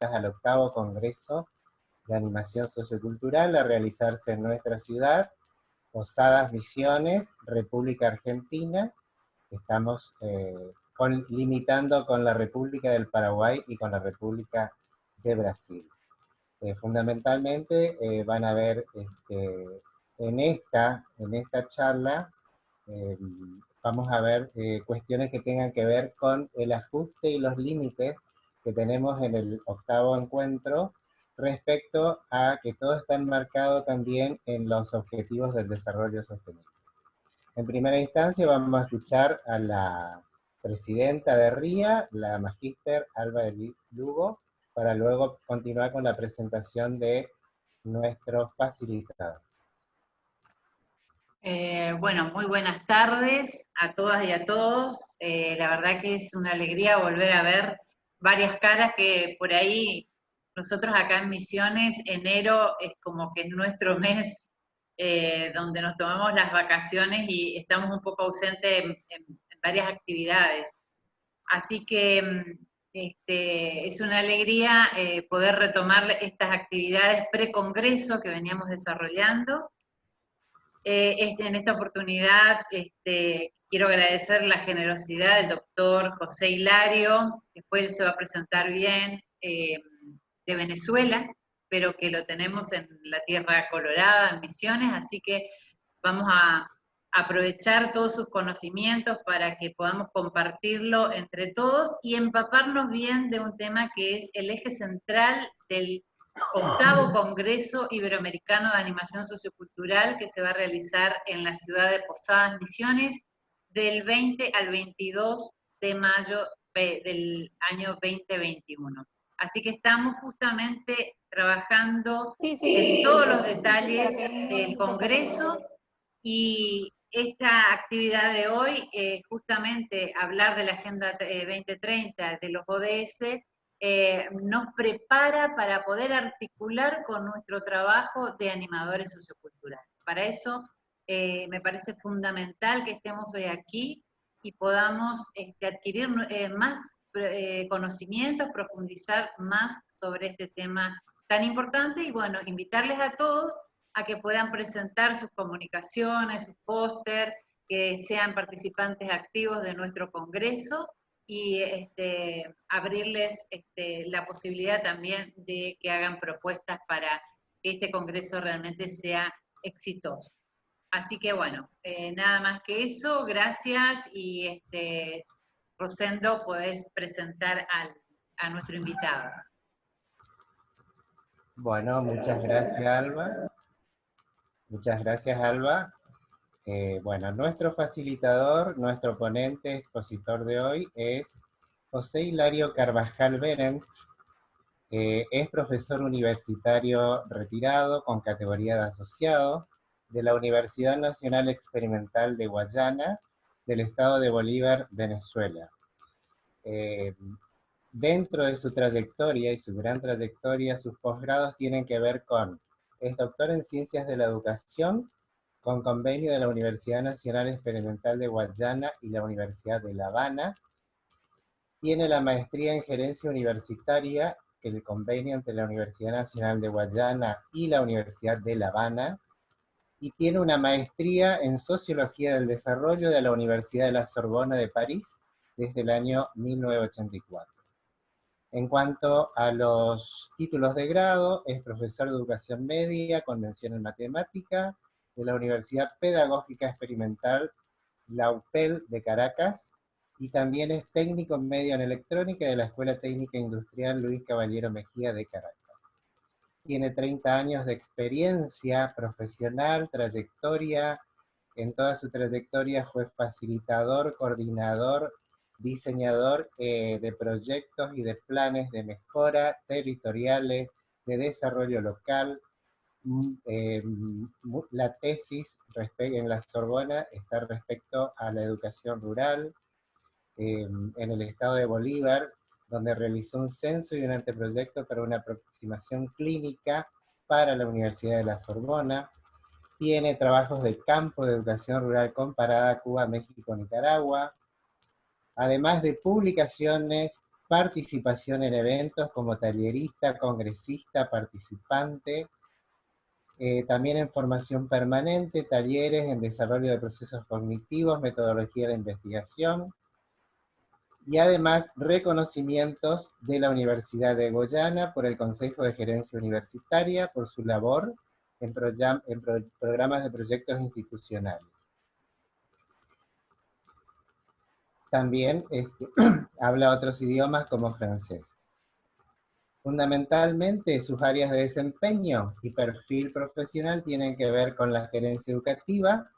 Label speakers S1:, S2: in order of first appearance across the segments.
S1: vistas al octavo Congreso de Animación Sociocultural a realizarse en nuestra ciudad, Posadas Misiones, República Argentina. Estamos limitando con la República del Paraguay y con la República de Brasil. Fundamentalmente van a ver en esta charla, vamos a ver cuestiones que tengan que ver con el ajuste y los límites que tenemos en el octavo encuentro respecto a que todo está enmarcado también en los objetivos del desarrollo sostenible. En primera instancia vamos a escuchar a la presidenta de RIA, la magíster Alba de Lugo, para luego continuar con la presentación de nuestro facilitador.
S2: Bueno, muy buenas tardes a todas y a todos. La verdad que es una alegría volver a ver varias caras que por ahí nosotros acá en Misiones, enero es como que es nuestro mes donde nos tomamos las vacaciones y estamos un poco ausentes en varias actividades. Así que es una alegría poder retomar estas actividades pre-congreso que veníamos desarrollando. En esta oportunidad quiero agradecer la generosidad del doctor José Hilario, después él se va a presentar bien, de Venezuela, pero que lo tenemos en la Tierra Colorada, en Misiones, así que vamos a aprovechar todos sus conocimientos para que podamos compartirlo entre todos y empaparnos bien de un tema que es el eje central del octavo Congreso Iberoamericano de Animación Sociocultural que se va a realizar en la ciudad de Posadas Misiones del 20 al 22 de mayo del año 2021. Así que estamos justamente trabajando en todos los detalles del Congreso y esta actividad de hoy, justamente hablar de la Agenda 2030, de los ODS, nos prepara para poder articular con nuestro trabajo de animadores socioculturales. Para eso me parece fundamental que estemos hoy aquí y podamos adquirir más conocimientos, profundizar más sobre este tema tan importante y bueno, invitarles a todos a que puedan presentar sus comunicaciones, sus póster, que sean participantes activos de nuestro congreso y abrirles la posibilidad también de que hagan propuestas para que este congreso realmente sea exitoso. Así que bueno, nada más que eso, gracias y Rosendo, podés presentar a nuestro invitado.
S1: Bueno, muchas gracias Alba. Muchas gracias Alba. Bueno, nuestro facilitador, nuestro ponente, expositor de hoy es José Hilario Carvajal Berens. Es profesor universitario retirado con categoría de asociado de la Universidad Nacional Experimental de Guayana, del estado de Bolívar, Venezuela. Dentro de su trayectoria y su gran trayectoria, sus posgrados tienen que ver con, es doctor en Ciencias de la Educación, con convenio de la Universidad Nacional Experimental de Guayana y la Universidad de La Habana. Tiene la maestría en Gerencia Universitaria, el convenio entre la Universidad Nacional de Guayana y la Universidad de La Habana, y tiene una maestría en Sociología del Desarrollo de la Universidad de la Sorbona de París desde el año 1984. En cuanto a los títulos de grado, es profesor de Educación Media con mención en Matemática de la Universidad Pedagógica Experimental La UPEL de Caracas, y también es técnico en medio en electrónica de la Escuela Técnica Industrial Luis Caballero Mejía de Caracas. Tiene 30 años de experiencia profesional, trayectoria. En toda su trayectoria fue facilitador, coordinador, diseñador de proyectos y de planes de mejora territoriales, de desarrollo local. La tesis en la Sorbona está respecto a la educación rural en el estado de Bolívar, donde realizó un censo y un anteproyecto para una aproximación clínica para la Universidad de la Sorbona. Tiene trabajos de campo de educación rural comparada a Cuba, México, Nicaragua, además de publicaciones participación en eventos como tallerista, congresista, participante, también en formación permanente, talleres en desarrollo de procesos cognitivos, metodología de la investigación, y además reconocimientos de la Universidad de Guyana por el Consejo de Gerencia Universitaria por su labor en programas de proyectos institucionales. También habla otros idiomas como francés. Fundamentalmente, sus áreas de desempeño y perfil profesional tienen que ver con la gerencia educativa,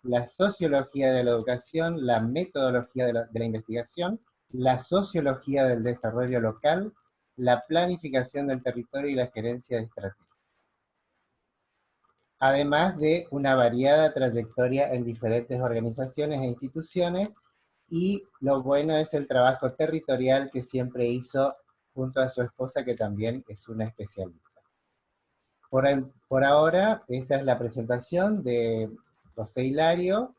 S1: la sociología de la educación, la metodología de la investigación, la sociología del desarrollo local, la planificación del territorio y la gerencia de estrategia. Además de una variada trayectoria en diferentes organizaciones e instituciones, y lo bueno es el trabajo territorial que siempre hizo junto a su esposa, que también es una especialista. Por ahora, esta es la presentación de José Hilario.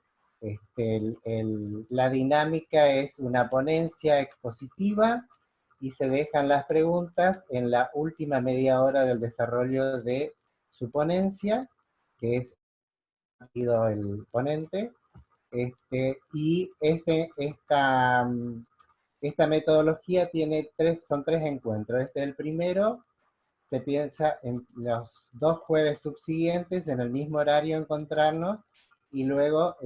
S1: La dinámica es una ponencia expositiva y se dejan las preguntas en la última media hora del desarrollo de su ponencia, que es el ponente. Esta metodología son tres encuentros. Este es el primero. Se piensa en los 2 jueves subsiguientes, en el mismo horario encontrarnos, y luego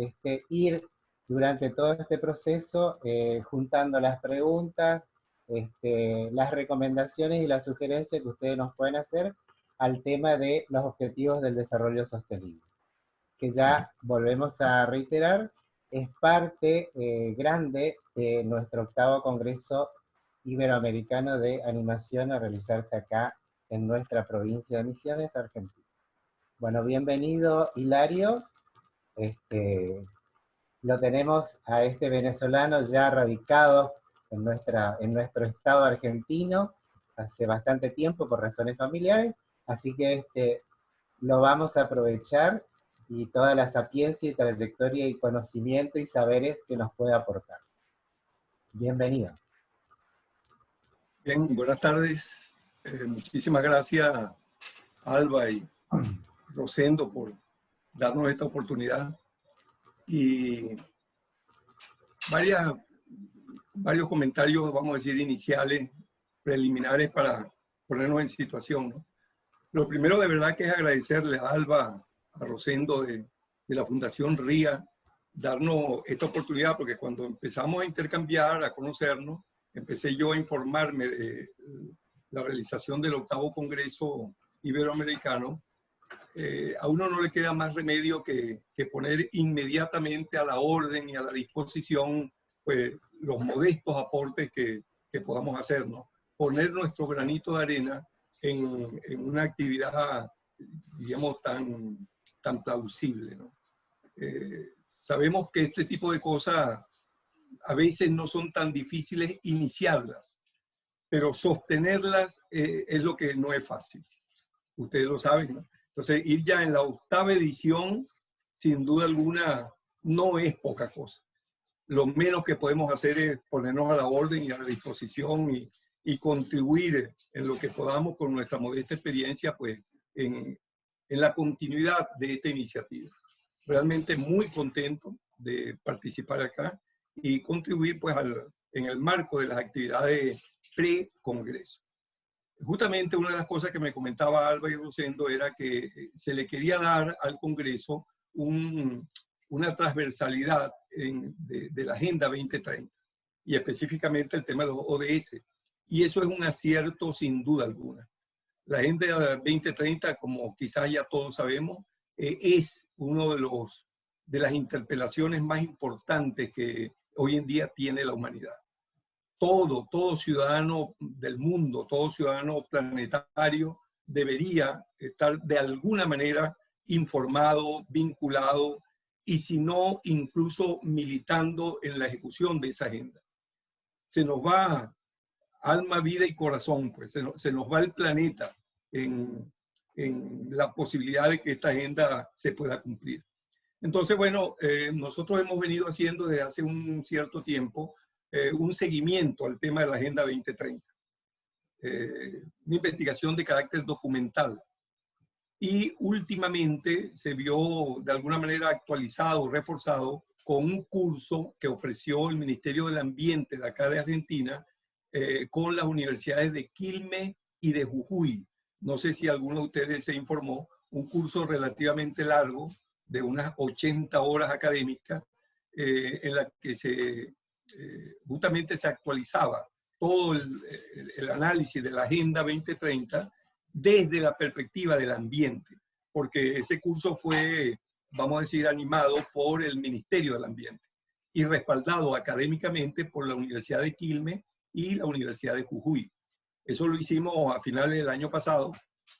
S1: ir durante todo este proceso juntando las preguntas, las recomendaciones y las sugerencias que ustedes nos pueden hacer al tema de los objetivos del desarrollo sostenible, que ya volvemos a reiterar, es parte grande de nuestro 8º Congreso Iberoamericano de Animación a realizarse acá en nuestra provincia de Misiones, Argentina. Bueno, bienvenido Hilario. Lo tenemos a este venezolano ya radicado en nuestro estado argentino hace bastante tiempo por razones familiares, así que lo vamos a aprovechar y toda la sapiencia y trayectoria y conocimiento y saberes que nos puede aportar. Bienvenido.
S3: Bien, buenas tardes. Muchísimas gracias, Alba y Rosendo, por darnos esta oportunidad. Y varios comentarios, vamos a decir, iniciales, preliminares para ponernos en situación, ¿no? Lo primero, de verdad, que es agradecerle a Alba, a Rosendo de la Fundación RIA, darnos esta oportunidad, porque cuando empezamos a intercambiar, a conocernos, empecé yo a informarme de la realización del 8º Congreso Iberoamericano. A uno no le queda más remedio que poner inmediatamente a la orden y a la disposición, pues, los modestos aportes que podamos hacer, ¿no? Poner nuestro granito de arena en una actividad, digamos, tan plausible, ¿no? Sabemos que este tipo de cosas a veces no son tan difíciles iniciarlas, pero sostenerlas es lo que no es fácil. Ustedes lo saben, ¿no? Entonces, ir ya en la 8ª edición, sin duda alguna, no es poca cosa. Lo menos que podemos hacer es ponernos a la orden y a la disposición y contribuir en lo que podamos con nuestra modesta experiencia, pues, en la continuidad de esta iniciativa. Realmente muy contento de participar acá y contribuir, pues, en el marco de las actividades pre-congreso. Justamente una de las cosas que me comentaba Alba y Rosendo era que se le quería dar al Congreso una transversalidad de la Agenda 2030 y específicamente el tema de los ODS. Y eso es un acierto sin duda alguna. La Agenda 2030, como quizás ya todos sabemos, es uno de las interpelaciones más importantes que hoy en día tiene la humanidad. Todo ciudadano del mundo, todo ciudadano planetario debería estar de alguna manera informado, vinculado y si no, incluso militando en la ejecución de esa agenda. Se nos va alma, vida y corazón, pues se nos va el planeta en la posibilidad de que esta agenda se pueda cumplir. Entonces, bueno, nosotros hemos venido haciendo desde hace un cierto tiempo un seguimiento al tema de la Agenda 2030. Una investigación de carácter documental. Y últimamente se vio de alguna manera actualizado, reforzado, con un curso que ofreció el Ministerio del Ambiente de acá de Argentina con las universidades de Quilmes y de Jujuy. No sé si alguno de ustedes se informó, un curso relativamente largo, de unas 80 horas académicas, en la que justamente se actualizaba todo el análisis de la Agenda 2030 desde la perspectiva del ambiente, porque ese curso fue, vamos a decir, animado por el Ministerio del Ambiente y respaldado académicamente por la Universidad de Quilmes y la Universidad de Jujuy. Eso lo hicimos a finales del año pasado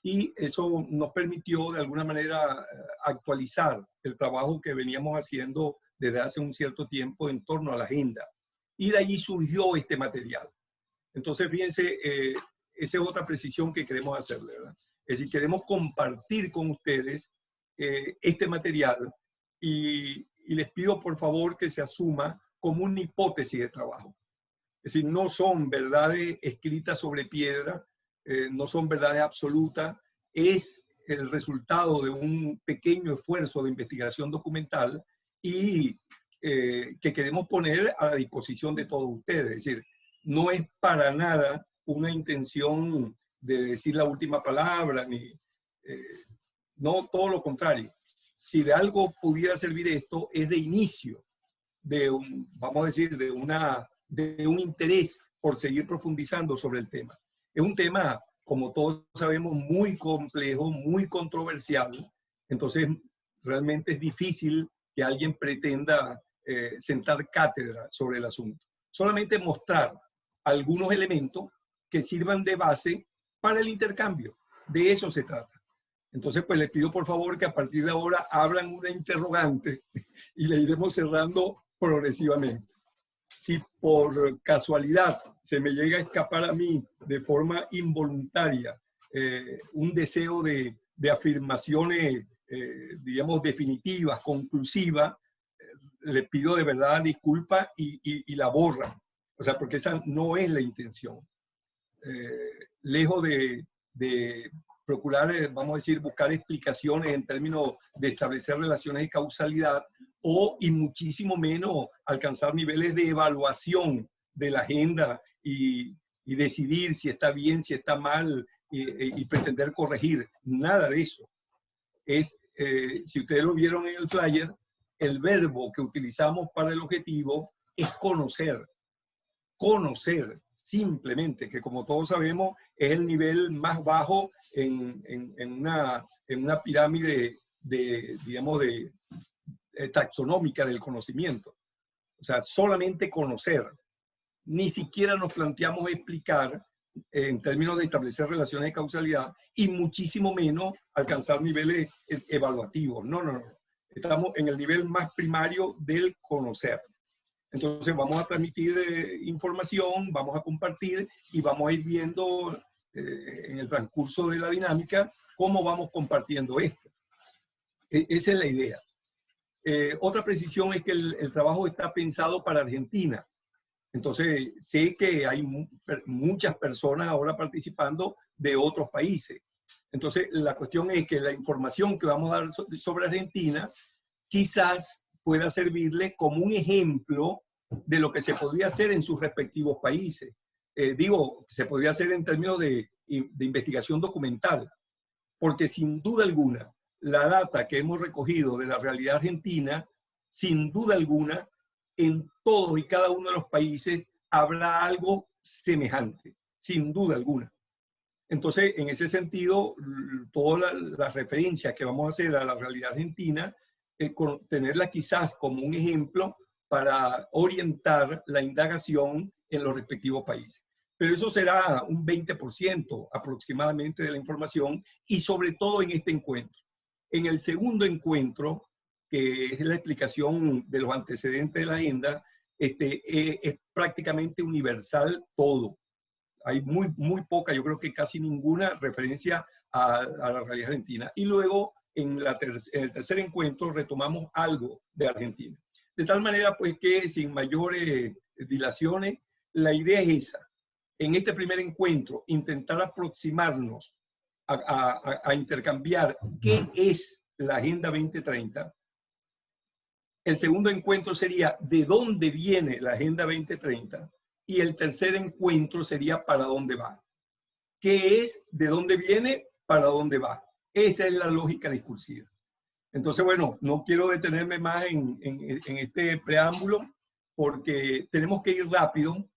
S3: y eso nos permitió de alguna manera actualizar el trabajo que veníamos haciendo desde hace un cierto tiempo en torno a la agenda. Y de allí surgió este material. Entonces, fíjense, esa es otra precisión que queremos hacer, ¿verdad? Es decir, queremos compartir con ustedes este material y les pido por favor que se asuma como una hipótesis de trabajo. Es decir, no son verdades escritas sobre piedra, no son verdades absolutas, es el resultado de un pequeño esfuerzo de investigación documental y que queremos poner a la disposición de todos ustedes. Es decir, no es para nada una intención de decir la última palabra, no, todo lo contrario. Si de algo pudiera servir esto, es de inicio de vamos a decir, de un interés por seguir profundizando sobre el tema. Es un tema, como todos sabemos, muy complejo, muy controversial. Entonces, realmente es difícil que alguien pretenda sentar cátedra sobre el asunto. Solamente mostrar algunos elementos que sirvan de base para el intercambio. De eso se trata. Entonces, pues les pido por favor que a partir de ahora abran una interrogante y le iremos cerrando progresivamente. Si por casualidad se me llega a escapar a mí de forma involuntaria un deseo de afirmaciones, digamos, definitivas, conclusivas, les pido de verdad disculpa y la borran. O sea, porque esa no es la intención. Lejos de procurar, vamos a decir, buscar explicaciones en términos de establecer relaciones de causalidad y muchísimo menos alcanzar niveles de evaluación de la agenda y decidir si está bien, si está mal y pretender corregir. Nada de eso. Si ustedes lo vieron en el flyer, el verbo que utilizamos para el objetivo es conocer. Conocer, simplemente, que como todos sabemos es el nivel más bajo en una pirámide digamos, taxonómica del conocimiento. O sea, solamente conocer. Ni siquiera nos planteamos explicar en términos de establecer relaciones de causalidad y muchísimo menos alcanzar niveles evaluativos. No, no, no. Estamos en el nivel más primario del conocer. Entonces vamos a transmitir información, vamos a compartir y vamos a ir viendo en el transcurso de la dinámica cómo vamos compartiendo esto. Esa es la idea. Otra precisión es que el trabajo está pensado para Argentina. Entonces sé que hay muchas personas ahora participando de otros países. Entonces la cuestión es que la información que vamos a dar sobre Argentina quizás pueda servirles como un ejemplo de lo que se podría hacer en sus respectivos países. Digo, se podría hacer en términos de investigación documental, porque sin duda alguna, la data que hemos recogido de la realidad argentina, sin duda alguna, en todos y cada uno de los países habrá algo semejante, sin duda alguna. Entonces, en ese sentido, todas las referencias que vamos a hacer a la realidad argentina, tenerla quizás como un ejemplo para orientar la indagación en los respectivos países. Pero eso será un 20% aproximadamente de la información y sobre todo en este encuentro. En el segundo encuentro, que es la explicación de los antecedentes de la agenda, es prácticamente universal todo. Hay muy poca, yo creo que casi ninguna referencia a la realidad argentina. Y luego, en el tercer encuentro, retomamos algo de Argentina. De tal manera, pues, que sin mayores dilaciones. La idea es esa. En este primer encuentro, intentar aproximarnos a intercambiar qué es la Agenda 2030. El segundo encuentro sería de dónde viene la Agenda 2030. Y el tercer encuentro sería para dónde va. ¿Qué es? ¿De dónde viene? ¿Para dónde va? Esa es la lógica discursiva. Entonces, bueno, no quiero detenerme más en este preámbulo porque tenemos que ir rápido,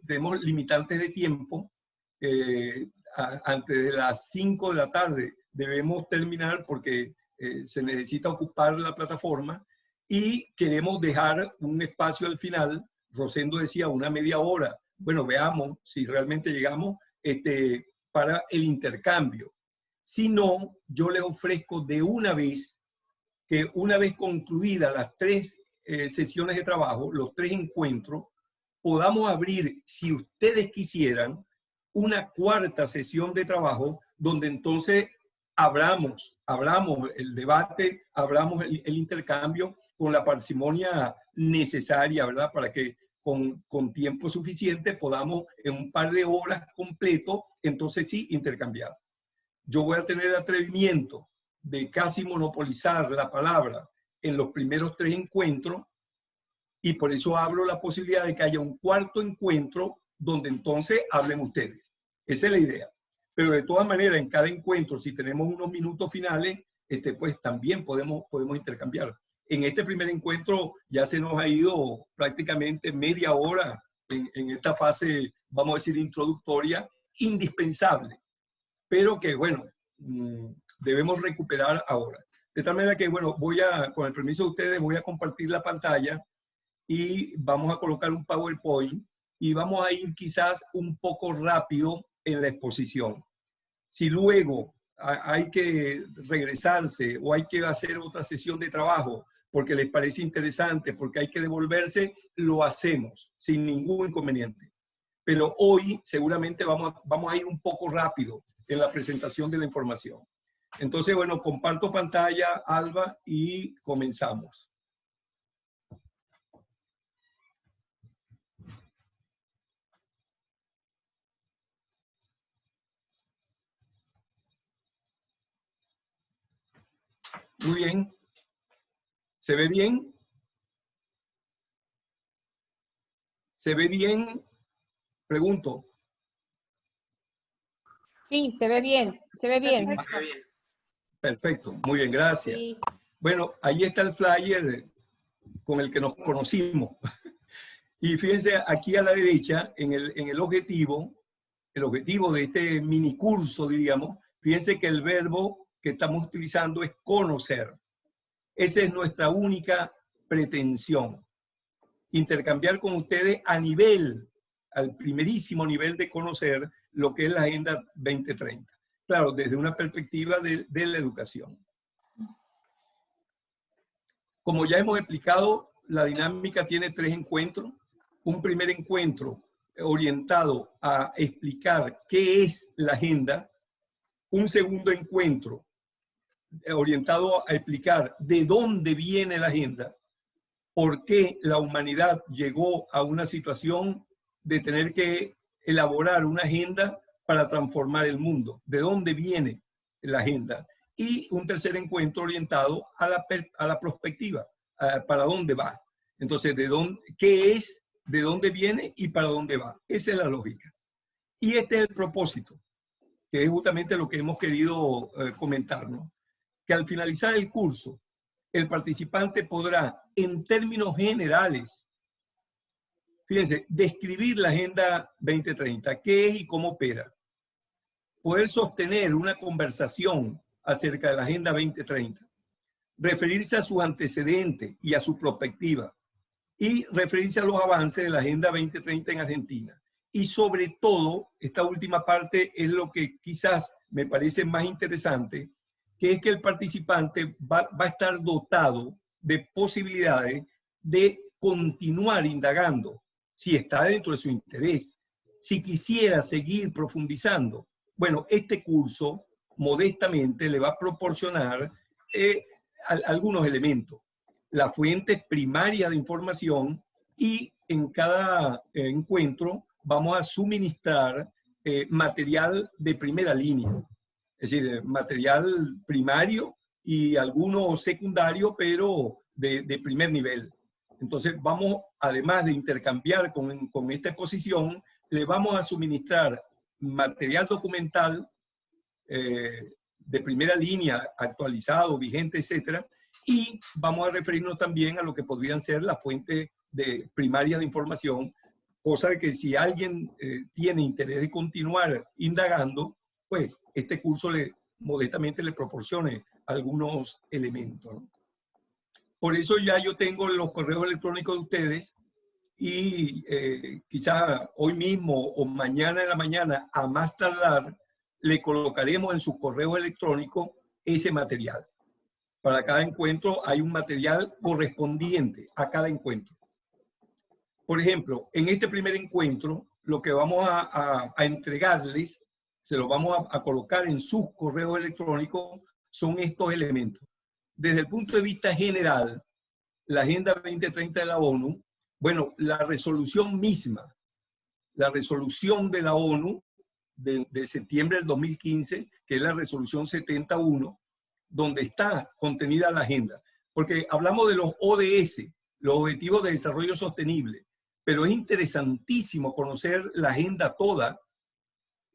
S3: tenemos limitantes de tiempo. Antes de las 5 de la tarde debemos terminar porque se necesita ocupar la plataforma y queremos dejar un espacio al final. Rosendo decía una media hora. Bueno, veamos si realmente llegamos para el intercambio. Si no, yo les ofrezco de una vez que una vez concluidas las 3 sesiones de trabajo, los 3 encuentros, podamos abrir, si ustedes quisieran, una 4ª sesión de trabajo donde entonces abramos el debate, abramos el intercambio con la parsimonia necesaria, ¿verdad? Para que con tiempo suficiente podamos en un par de horas completo, entonces sí, intercambiar. Yo voy a tener el atrevimiento de casi monopolizar la palabra en los primeros 3 encuentros y por eso abro la posibilidad de que haya un 4º encuentro donde entonces hablen ustedes. Esa es la idea. Pero de todas maneras, en cada encuentro, si tenemos unos minutos finales, pues también podemos intercambiar. En este primer encuentro ya se nos ha ido prácticamente media hora en esta fase, vamos a decir, introductoria, indispensable, pero que, bueno, debemos recuperar ahora. De tal manera que, bueno, con el permiso de ustedes, voy a compartir la pantalla y vamos a colocar un PowerPoint y vamos a ir quizás un poco rápido en la exposición. Si luego hay que regresarse o hay que hacer otra sesión de trabajo porque les parece interesante, porque hay que devolverse, lo hacemos sin ningún inconveniente. Pero hoy seguramente vamos a ir un poco rápido en la presentación de la información. Entonces, bueno, comparto pantalla, Alba, y comenzamos. Muy bien. ¿Se ve bien? ¿Se ve bien? Pregunto.
S4: Sí, se ve bien, se ve bien.
S3: Perfecto, muy bien, gracias. Sí. Bueno, ahí está el flyer con el que nos conocimos. Y fíjense, aquí a la derecha, en el objetivo de este mini curso, diríamos, fíjense que el verbo que estamos utilizando es conocer. Esa es nuestra única pretensión. Intercambiar con ustedes al primerísimo nivel de conocer lo que es la Agenda 2030. Claro, desde una perspectiva de la educación. Como ya hemos explicado, la dinámica tiene 3 encuentros. Un primer encuentro orientado a explicar qué es la agenda. Un segundo encuentro orientado a explicar de dónde viene la agenda, por qué la humanidad llegó a una situación de tener que elaborar una agenda para transformar el mundo, de dónde viene la agenda. Y un tercer encuentro orientado a la perspectiva, para dónde va. Entonces, ¿qué es? ¿De dónde viene? Y para dónde va. Esa es la lógica. Y este es el propósito, que es justamente lo que hemos querido comentar, ¿no? Que al finalizar el curso, el participante podrá, en términos generales, fíjense, describir la Agenda 2030, qué es y cómo opera. Poder sostener una conversación acerca de la Agenda 2030, referirse a sus antecedentes y a su perspectiva, y referirse a los avances de la Agenda 2030 en Argentina. Y sobre todo, esta última parte es lo que quizás me parece más interesante, que es que el participante va a estar dotado de posibilidades de continuar indagando, si está dentro de su interés, si quisiera seguir profundizando. Bueno, este curso modestamente le va a proporcionar algunos elementos, las fuentes primarias de información y en cada encuentro vamos a suministrar material de primera línea, es decir, material primario y alguno secundario, pero de primer nivel. Entonces vamos, además de intercambiar con esta exposición, le vamos a suministrar material documental de primera línea, actualizado, vigente, etcétera, y vamos a referirnos también a lo que podrían ser las fuentes primarias de información, cosa de que si alguien tiene interés de continuar indagando, pues este curso modestamente le proporcione algunos elementos, ¿no? Por eso ya yo tengo los correos electrónicos de ustedes y quizás hoy mismo o mañana en la mañana, a más tardar, le colocaremos en su correo electrónico ese material. Para cada encuentro hay un material correspondiente a cada encuentro. Por ejemplo, en este primer encuentro, lo que vamos a entregarles, se lo vamos a colocar en sus correos electrónicos, son estos elementos. Desde el punto de vista general, la Agenda 2030 de la ONU, bueno, la resolución misma, la resolución de la ONU de septiembre del 2015, que es la resolución 71, donde está contenida la agenda. Porque hablamos de los ODS, los Objetivos de Desarrollo Sostenible, pero es interesantísimo conocer la agenda toda,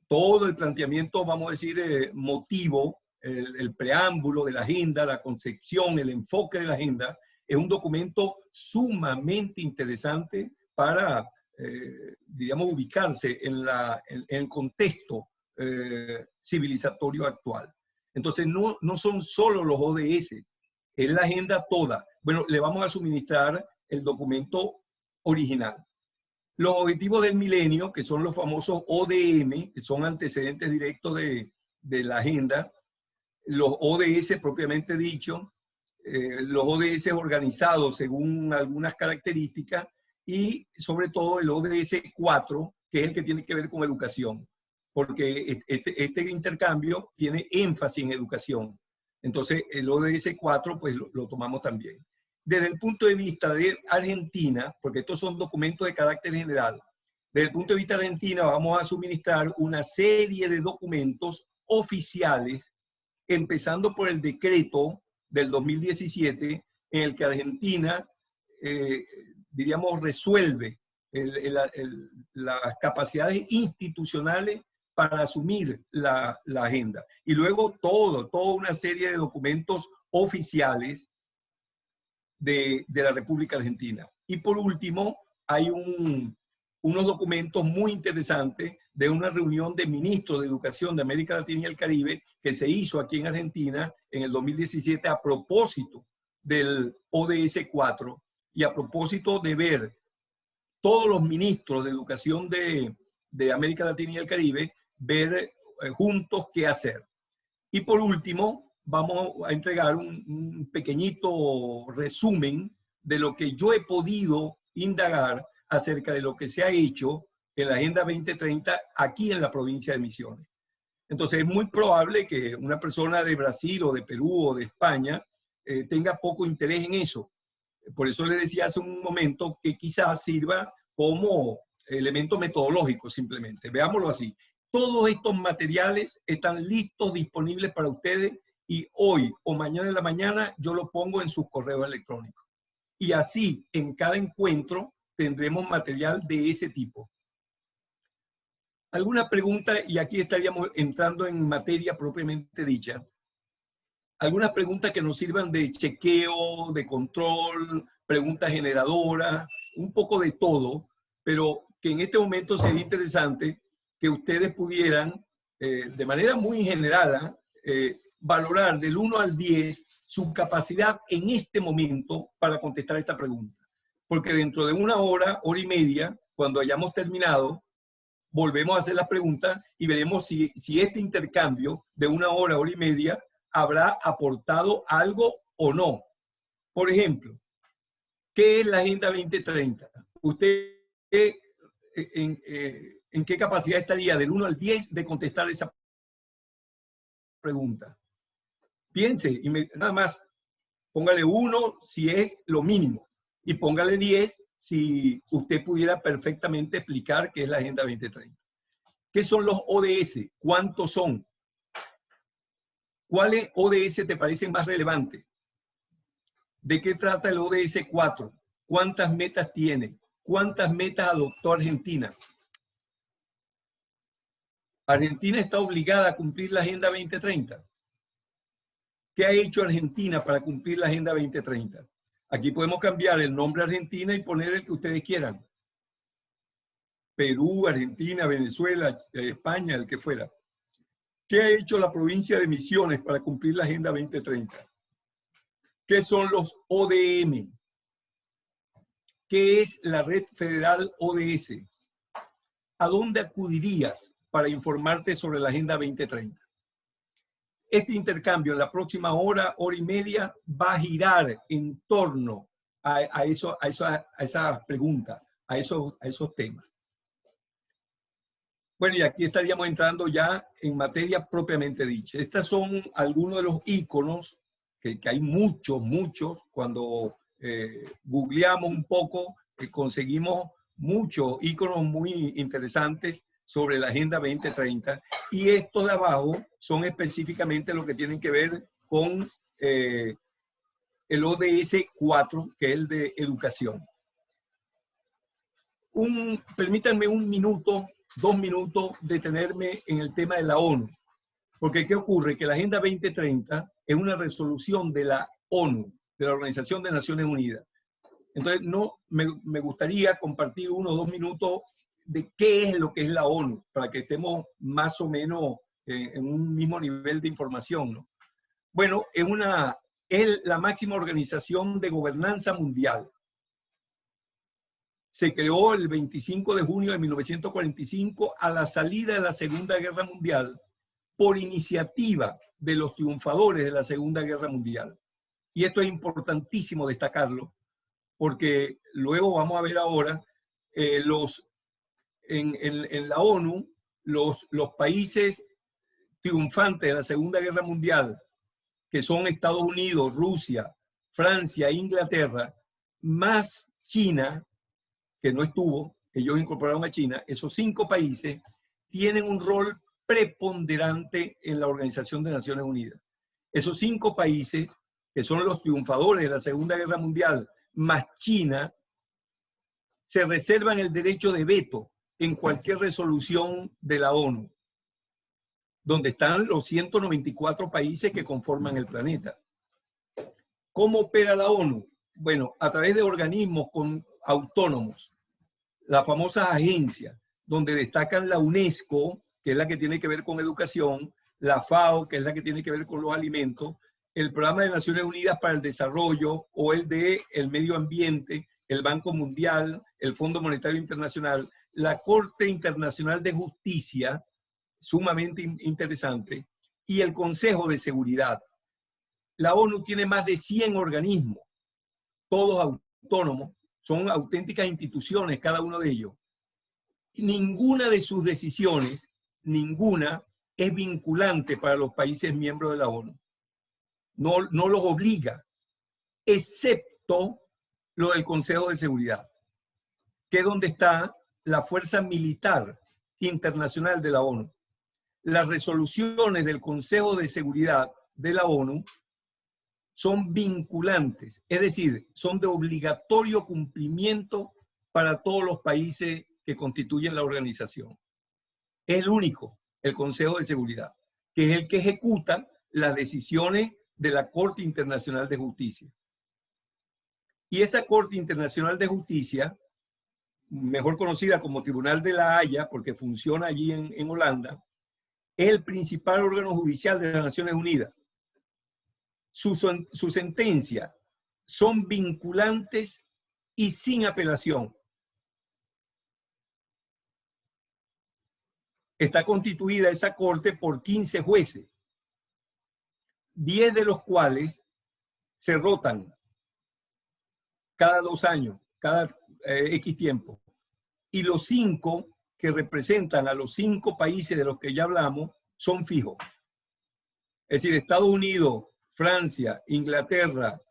S3: todo el planteamiento, vamos a decir, motivo, el preámbulo de la agenda, la concepción, el enfoque de la agenda. Es un documento sumamente interesante para, digamos, ubicarse en el contexto civilizatorio actual. Entonces, no son solo los ODS, es la agenda toda. Bueno, le vamos a suministrar el documento original. Los objetivos del milenio, que son los famosos ODM, que son antecedentes directos de la agenda, los ODS propiamente dicho, los ODS organizados según algunas características y sobre todo el ODS 4, que es el que tiene que ver con educación, porque este intercambio tiene énfasis en educación. Entonces el ODS 4 pues lo tomamos también. Desde el punto de vista de Argentina, porque estos son documentos de carácter general, desde el punto de vista de Argentina vamos a suministrar una serie de documentos oficiales, empezando por el decreto del 2017, en el que Argentina, diríamos, resuelve las capacidades institucionales para asumir la agenda. Y luego toda una serie de documentos oficiales de la República Argentina. Y por último, hay unos documentos muy interesantes de una reunión de ministros de educación de América Latina y el Caribe que se hizo aquí en Argentina en el 2017 a propósito del ODS 4 y a propósito de ver todos los ministros de educación de América Latina y el Caribe, ver juntos qué hacer. Y por último, vamos a entregar un pequeñito resumen de lo que yo he podido indagar acerca de lo que se ha hecho en la Agenda 2030 aquí en la provincia de Misiones. Entonces es muy probable que una persona de Brasil o de Perú o de España tenga poco interés en eso. Por eso le decía hace un momento que quizás sirva como elemento metodológico simplemente. Veámoslo así. Todos estos materiales están listos, disponibles para ustedes y hoy o mañana en la mañana yo lo pongo en sus correos electrónicos. Y así en cada encuentro tendremos material de ese tipo. ¿Alguna pregunta? Y aquí estaríamos entrando en materia propiamente dicha. Algunas preguntas que nos sirvan de chequeo, de control, preguntas generadoras, un poco de todo, pero que en este momento sería interesante que ustedes pudieran, de manera muy general, valorar del 1 al 10 su capacidad en este momento para contestar esta pregunta. Porque dentro de una hora, hora y media, cuando hayamos terminado, volvemos a hacer las preguntas y veremos si este intercambio de una hora, hora y media, habrá aportado algo o no. Por ejemplo, ¿qué es la Agenda 2030? ¿Usted en qué capacidad estaría del 1 al 10 de contestar esa pregunta? Piense y nada más póngale 1 si es lo mínimo y póngale 10 si usted pudiera perfectamente explicar qué es la Agenda 2030. ¿Qué son los ODS? ¿Cuántos son? ¿Cuáles ODS te parecen más relevantes? ¿De qué trata el ODS 4? ¿Cuántas metas tiene? ¿Cuántas metas adoptó Argentina? Argentina está obligada a cumplir la Agenda 2030. ¿Qué ha hecho Argentina para cumplir la Agenda 2030? Aquí podemos cambiar el nombre Argentina y poner el que ustedes quieran. Perú, Argentina, Venezuela, España, el que fuera. ¿Qué ha hecho la provincia de Misiones para cumplir la Agenda 2030? ¿Qué son los ODM? ¿Qué es la red federal ODS? ¿A dónde acudirías para informarte sobre la Agenda 2030? Este intercambio en la próxima hora, hora y media, va a girar en torno a esa pregunta, a esos temas. Bueno, y aquí estaríamos entrando ya en materia propiamente dicha. Estos son algunos de los íconos, que hay muchos, cuando googleamos un poco, conseguimos muchos íconos muy interesantes sobre la Agenda 2030, y estos de abajo son específicamente lo que tienen que ver con el ODS 4, que es el de educación. Permítanme un minuto, 2 minutos, detenerme en el tema de la ONU. Porque ¿qué ocurre? Que la Agenda 2030 es una resolución de la ONU, de la Organización de Naciones Unidas. Entonces, me gustaría compartir 1 o 2 minutos de qué es lo que es la ONU, para que estemos más o menos en un mismo nivel de información, ¿no? Bueno, es la máxima organización de gobernanza mundial. Se creó el 25 de junio de 1945 a la salida de la Segunda Guerra Mundial por iniciativa de los triunfadores de la Segunda Guerra Mundial. Y esto es importantísimo destacarlo, porque luego vamos a ver ahora en la ONU, los países triunfantes de la Segunda Guerra Mundial, que son Estados Unidos, Rusia, Francia, Inglaterra, más China, que no estuvo, ellos incorporaron a China, esos 5 países tienen un rol preponderante en la Organización de Naciones Unidas. Esos 5 países, que son los triunfadores de la Segunda Guerra Mundial, más China, se reservan el derecho de veto en cualquier resolución de la ONU, donde están los 194 países que conforman el planeta. ¿Cómo opera la ONU? Bueno, a través de organismos autónomos, las famosas agencias, donde destacan la UNESCO, que es la que tiene que ver con educación, la FAO, que es la que tiene que ver con los alimentos, el Programa de Naciones Unidas para el Desarrollo, o el de el Medio Ambiente, el Banco Mundial, el Fondo Monetario Internacional, la Corte Internacional de Justicia, sumamente interesante, y el Consejo de Seguridad. La ONU tiene más de 100 organismos, todos autónomos, son auténticas instituciones cada uno de ellos. Ninguna de sus decisiones, ninguna, es vinculante para los países miembros de la ONU. No los obliga, excepto lo del Consejo de Seguridad, que es donde está la fuerza militar internacional de la ONU. Las resoluciones del Consejo de Seguridad de la ONU son vinculantes, es decir, son de obligatorio cumplimiento para todos los países que constituyen la organización. Es el único, el Consejo de Seguridad, que es el que ejecuta las decisiones de la Corte Internacional de Justicia. Y esa Corte Internacional de Justicia, mejor conocida como Tribunal de la Haya, porque funciona allí en Holanda, es el principal órgano judicial de las Naciones Unidas. Sus sentencias son vinculantes y sin apelación. Está constituida esa corte por 15 jueces, 10 de los cuales se rotan cada 2 años, cada X tiempo. Y los 5 que representan a los 5 países de los que ya hablamos son fijos. Es decir, Estados Unidos, Francia, Inglaterra,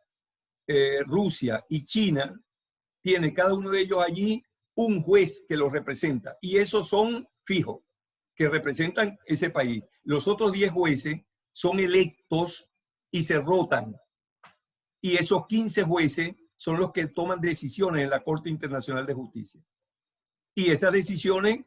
S3: Rusia y China tiene cada uno de ellos allí un juez que los representa, y esos son fijos, que representan ese país. Los otros 10 jueces son electos y se rotan, y esos 15 jueces son los que toman decisiones en la Corte Internacional de Justicia. Y esas decisiones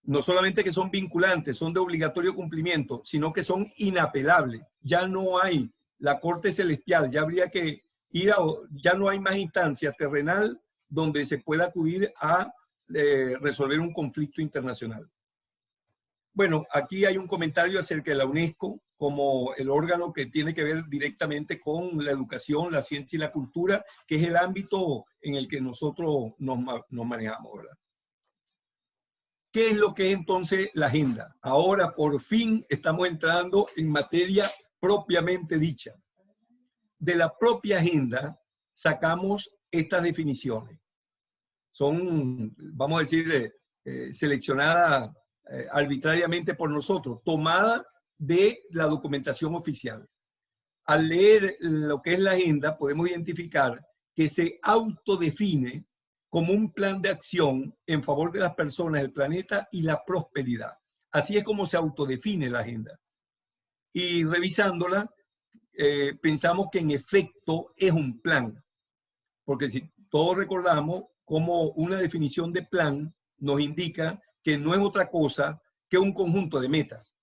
S3: no solamente que son vinculantes, son de obligatorio cumplimiento, sino que son inapelables. Ya no hay la Corte Celestial, ya habría que ir a, ya no hay más instancia terrenal donde se pueda acudir a resolver un conflicto internacional. Bueno, aquí hay un comentario acerca de la UNESCO como el órgano que tiene que ver directamente con la educación, la ciencia y la cultura, que es el ámbito en el que nosotros nos manejamos, ¿verdad? ¿Qué es lo que es entonces la agenda? Ahora por fin estamos entrando en materia propiamente dicha. De la propia agenda sacamos estas definiciones. Son, vamos a decir, seleccionadas arbitrariamente por nosotros, tomadas de la documentación oficial. Al leer lo que es la agenda, podemos identificar que se autodefine como un plan de acción en favor de las personas, el planeta y la prosperidad. Así es como se autodefine la agenda. Y revisándola, pensamos que en efecto es un plan. Porque si todos recordamos como una definición de plan nos indica que no es otra cosa que un conjunto de metas.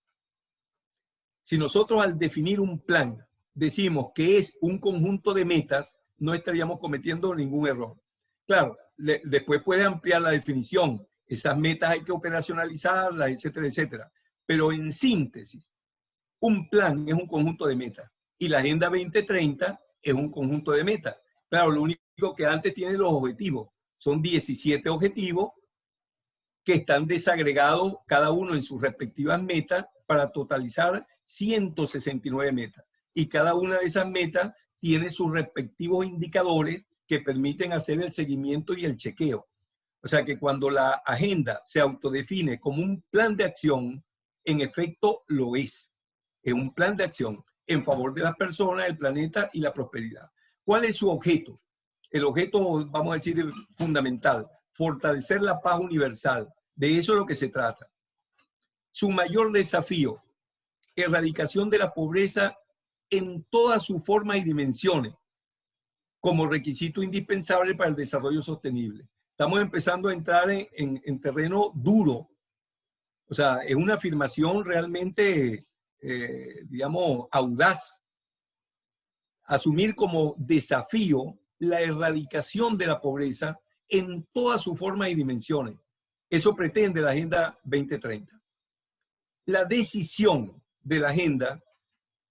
S3: Si nosotros al definir un plan decimos que es un conjunto de metas, no estaríamos cometiendo ningún error. Claro, después puede ampliar la definición. Esas metas hay que operacionalizarlas, etcétera, etcétera. Pero en síntesis, un plan es un conjunto de metas. Y la Agenda 2030 es un conjunto de metas. Claro, lo único que antes tiene los objetivos. Son 17 objetivos que están desagregados cada uno en sus respectivas metas para totalizar 169 metas. Y cada una de esas metas tiene sus respectivos indicadores que permiten hacer el seguimiento y el chequeo. O sea que cuando la agenda se autodefine como un plan de acción, en efecto lo es. Es un plan de acción en favor de las personas, el planeta y la prosperidad. ¿Cuál es su objeto? El objeto, vamos a decir, fundamental, fortalecer la paz universal. De eso es lo que se trata. Su mayor desafío, erradicación de la pobreza en todas sus formas y dimensiones, como requisito indispensable para el desarrollo sostenible. Estamos empezando a entrar en terreno duro. O sea, es una afirmación realmente, digamos, audaz. Asumir como desafío la erradicación de la pobreza en todas sus formas y dimensiones. Eso pretende la Agenda 2030. La decisión de la agenda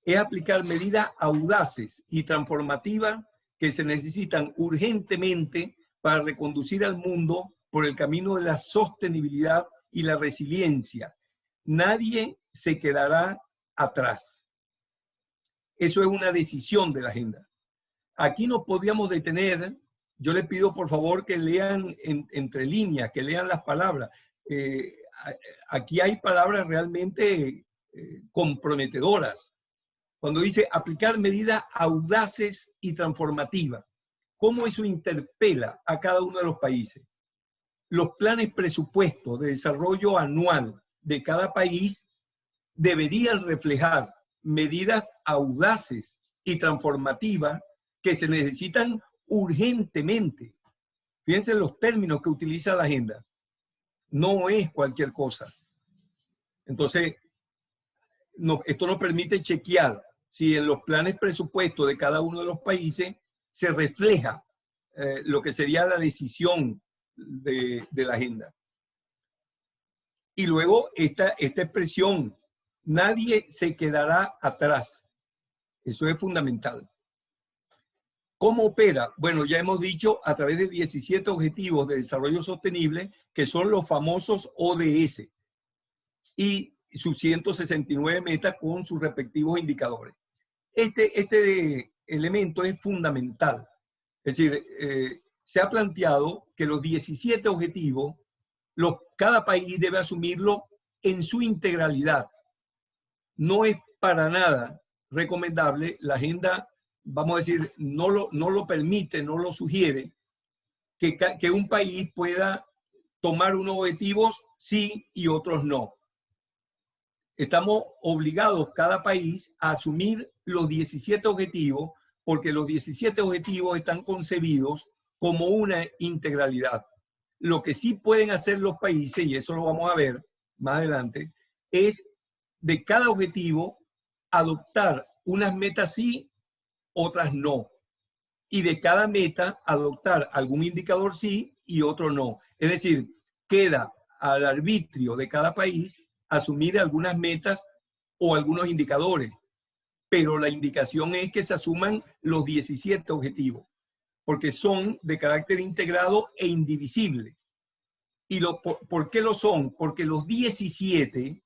S3: es aplicar medidas audaces y transformativas que se necesitan urgentemente para reconducir al mundo por el camino de la sostenibilidad y la resiliencia. Nadie se quedará atrás. Eso es una decisión de la agenda. Aquí nos podíamos detener. Yo les pido por favor que lean entre líneas, que lean las palabras. Aquí hay palabras realmente comprometedoras. Cuando dice aplicar medidas audaces y transformativas, ¿cómo eso interpela a cada uno de los países? Los planes presupuestos de desarrollo anual de cada país deberían reflejar medidas audaces y transformativas que se necesitan urgentemente. Fíjense en los términos que utiliza la agenda. No es cualquier cosa. Entonces, esto nos permite chequear si en los planes presupuestos de cada uno de los países se refleja lo que sería la decisión de la agenda. Y luego esta expresión, nadie se quedará atrás. Eso es fundamental. ¿Cómo opera? Bueno, ya hemos dicho a través de 17 objetivos de desarrollo sostenible, que son los famosos ODS, y sus 169 metas con sus respectivos indicadores. Este elemento es fundamental. Es decir, se ha planteado que los 17 objetivos, cada país debe asumirlo en su integralidad. No es para nada recomendable, la agenda, vamos a decir, no lo permite, no lo sugiere, que un país pueda tomar unos objetivos sí y otros no. Estamos obligados cada país a asumir los 17 objetivos porque los 17 objetivos están concebidos como una integralidad. Lo que sí pueden hacer los países, y eso lo vamos a ver más adelante, es de cada objetivo adoptar unas metas sí, otras no. Y de cada meta adoptar algún indicador sí y otro no. Es decir, queda al arbitrio de cada país asumir algunas metas o algunos indicadores. Pero la indicación es que se asuman los 17 objetivos, porque son de carácter integrado e indivisible. ¿Y por qué lo son? Porque los 17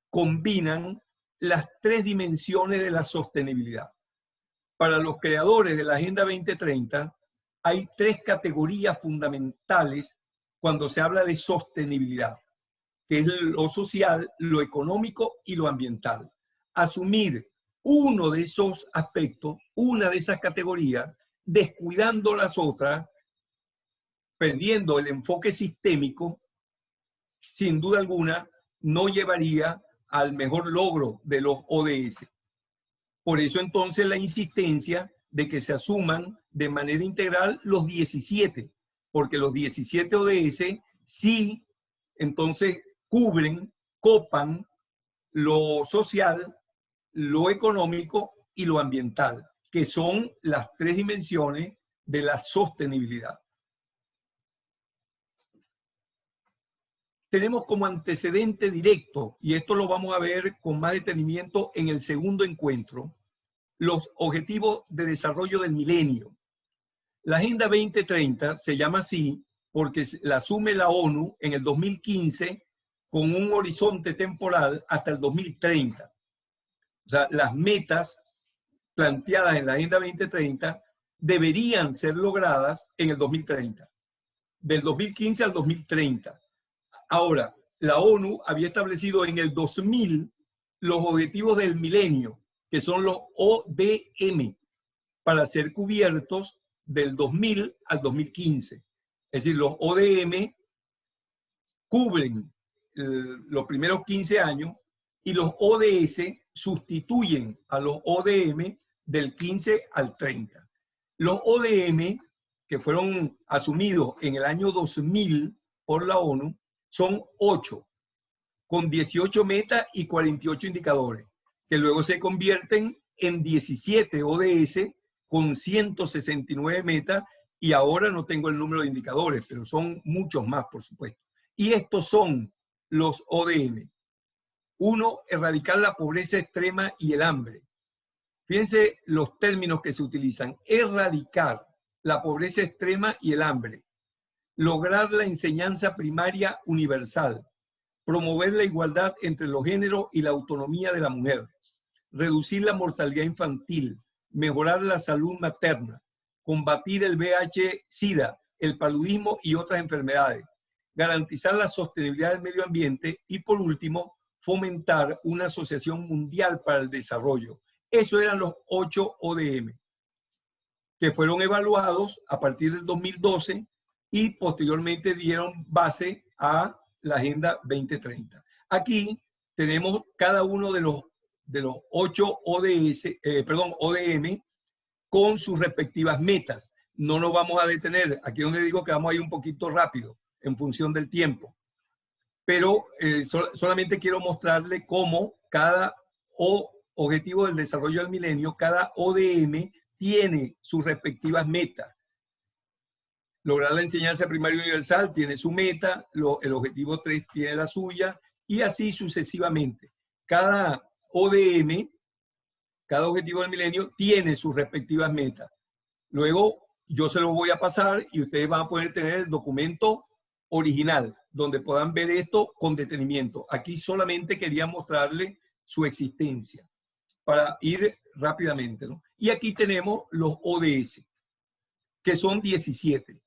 S3: combinan las 3 dimensiones de la sostenibilidad. Para los creadores de la Agenda 2030, hay 3 categorías fundamentales cuando se habla de sostenibilidad, que es lo social, lo económico y lo ambiental. Asumir uno de esos aspectos, una de esas categorías, descuidando las otras, perdiendo el enfoque sistémico, sin duda alguna, no llevaría al mejor logro de los ODS. Por eso entonces la insistencia de que se asuman de manera integral los 17, porque los 17 ODS sí, entonces cubren, copan lo social, lo económico y lo ambiental, que son las 3 dimensiones de la sostenibilidad. Tenemos como antecedente directo, y esto lo vamos a ver con más detenimiento en el segundo encuentro, los Objetivos de Desarrollo del Milenio. La Agenda 2030 se llama así porque la asume la ONU en el 2015 con un horizonte temporal hasta el 2030. O sea, las metas planteadas en la Agenda 2030 deberían ser logradas en el 2030, del 2015 al 2030. Ahora, la ONU había establecido en el 2000 los objetivos del milenio, que son los ODM, para ser cubiertos del 2000 al 2015. Es decir, los ODM cubren los primeros 15 años y los ODS sustituyen a los ODM del 15 al 30. Los ODM, que fueron asumidos en el año 2000 por la ONU, son 8, con 18 metas y 48 indicadores, que luego se convierten en 17 ODS con 169 metas, y ahora no tengo el número de indicadores, pero son muchos más, por supuesto. Y estos son los ODM. 1, erradicar la pobreza extrema y el hambre. Fíjense los términos que se utilizan. Erradicar la pobreza extrema y el hambre. Lograr la enseñanza primaria universal, promover la igualdad entre los géneros y la autonomía de la mujer, reducir la mortalidad infantil, mejorar la salud materna, combatir el VIH-Sida, el paludismo y otras enfermedades, garantizar la sostenibilidad del medio ambiente y, por último, fomentar una asociación mundial para el desarrollo. Esos eran los 8 ODM, que fueron evaluados a partir del 2012 y posteriormente dieron base a la Agenda 2030. Aquí tenemos cada uno de los 8 ODM con sus respectivas metas. No nos vamos a detener. Aquí donde digo que vamos a ir un poquito rápido en función del tiempo. Pero solamente quiero mostrarle cómo cada objetivo del desarrollo del milenio, cada ODM tiene sus respectivas metas. Lograr la enseñanza primaria universal tiene su meta, el objetivo 3 tiene la suya, y así sucesivamente. Cada ODM, cada objetivo del milenio, tiene sus respectivas metas. Luego, yo se lo voy a pasar y ustedes van a poder tener el documento original, donde puedan ver esto con detenimiento. Aquí solamente quería mostrarle su existencia para ir rápidamente, ¿no? Y aquí tenemos los ODS, que son 17.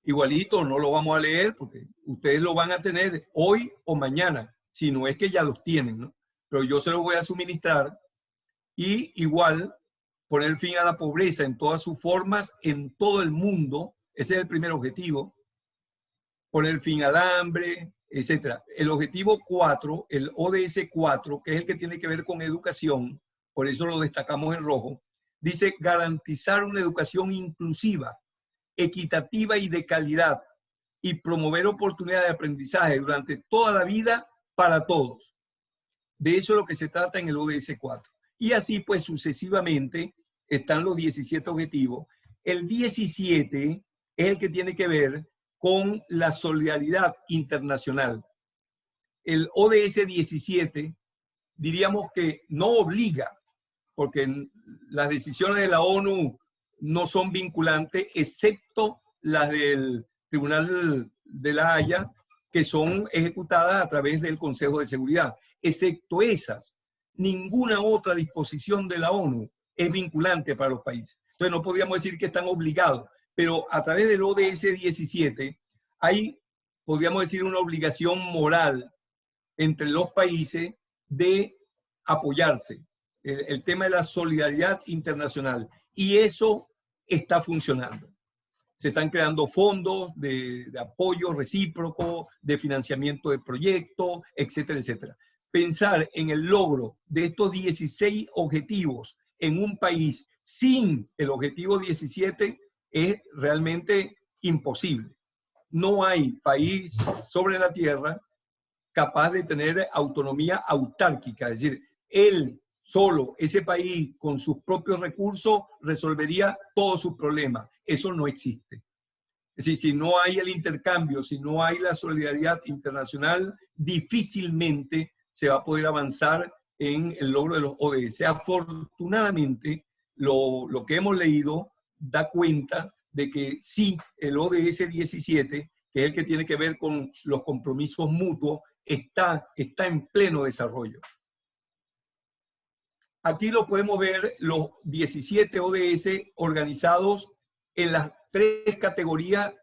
S3: Igualito, no lo vamos a leer porque ustedes lo van a tener hoy o mañana, si no es que ya los tienen, ¿no? Pero yo se los voy a suministrar. Y igual, poner fin a la pobreza en todas sus formas, en todo el mundo, Ese es el primer objetivo. Poner fin al hambre, etc. El objetivo 4, el ODS 4, que es el que tiene que ver con educación, por eso lo destacamos en rojo, dice garantizar una educación inclusiva, equitativa y de calidad, y promover oportunidades de aprendizaje durante toda la vida para todos. De eso es lo que se trata en el ODS 4. Y así pues sucesivamente están los 17 objetivos. El 17 es el que tiene que ver con la solidaridad internacional. El ODS 17 diríamos que no obliga, porque las decisiones de la ONU no son vinculantes, excepto las del Tribunal de la Haya, que son ejecutadas a través del Consejo de Seguridad. Excepto esas, ninguna otra disposición de la ONU es vinculante para los países. Entonces no podríamos decir que están obligados, pero a través del ODS 17 hay, podríamos decir, una obligación moral entre los países de apoyarse. El tema de la solidaridad internacional. Y eso está funcionando. Se están creando fondos de apoyo recíproco, de financiamiento de proyectos, etcétera, etcétera. Pensar en el logro de estos 16 objetivos en un país sin el objetivo 17 es realmente imposible. No hay país sobre la tierra capaz de tener autonomía autárquica, es decir, él solo, ese país con sus propios recursos resolvería todos sus problemas. Eso no existe. Es decir, si no hay el intercambio, si no hay la solidaridad internacional, difícilmente se va a poder avanzar en el logro de los ODS. Afortunadamente, lo que hemos leído da cuenta de que sí, el ODS 17, que es el que tiene que ver con los compromisos mutuos, está en pleno desarrollo. Aquí lo podemos ver, los 17 ODS organizados en las 3 categorías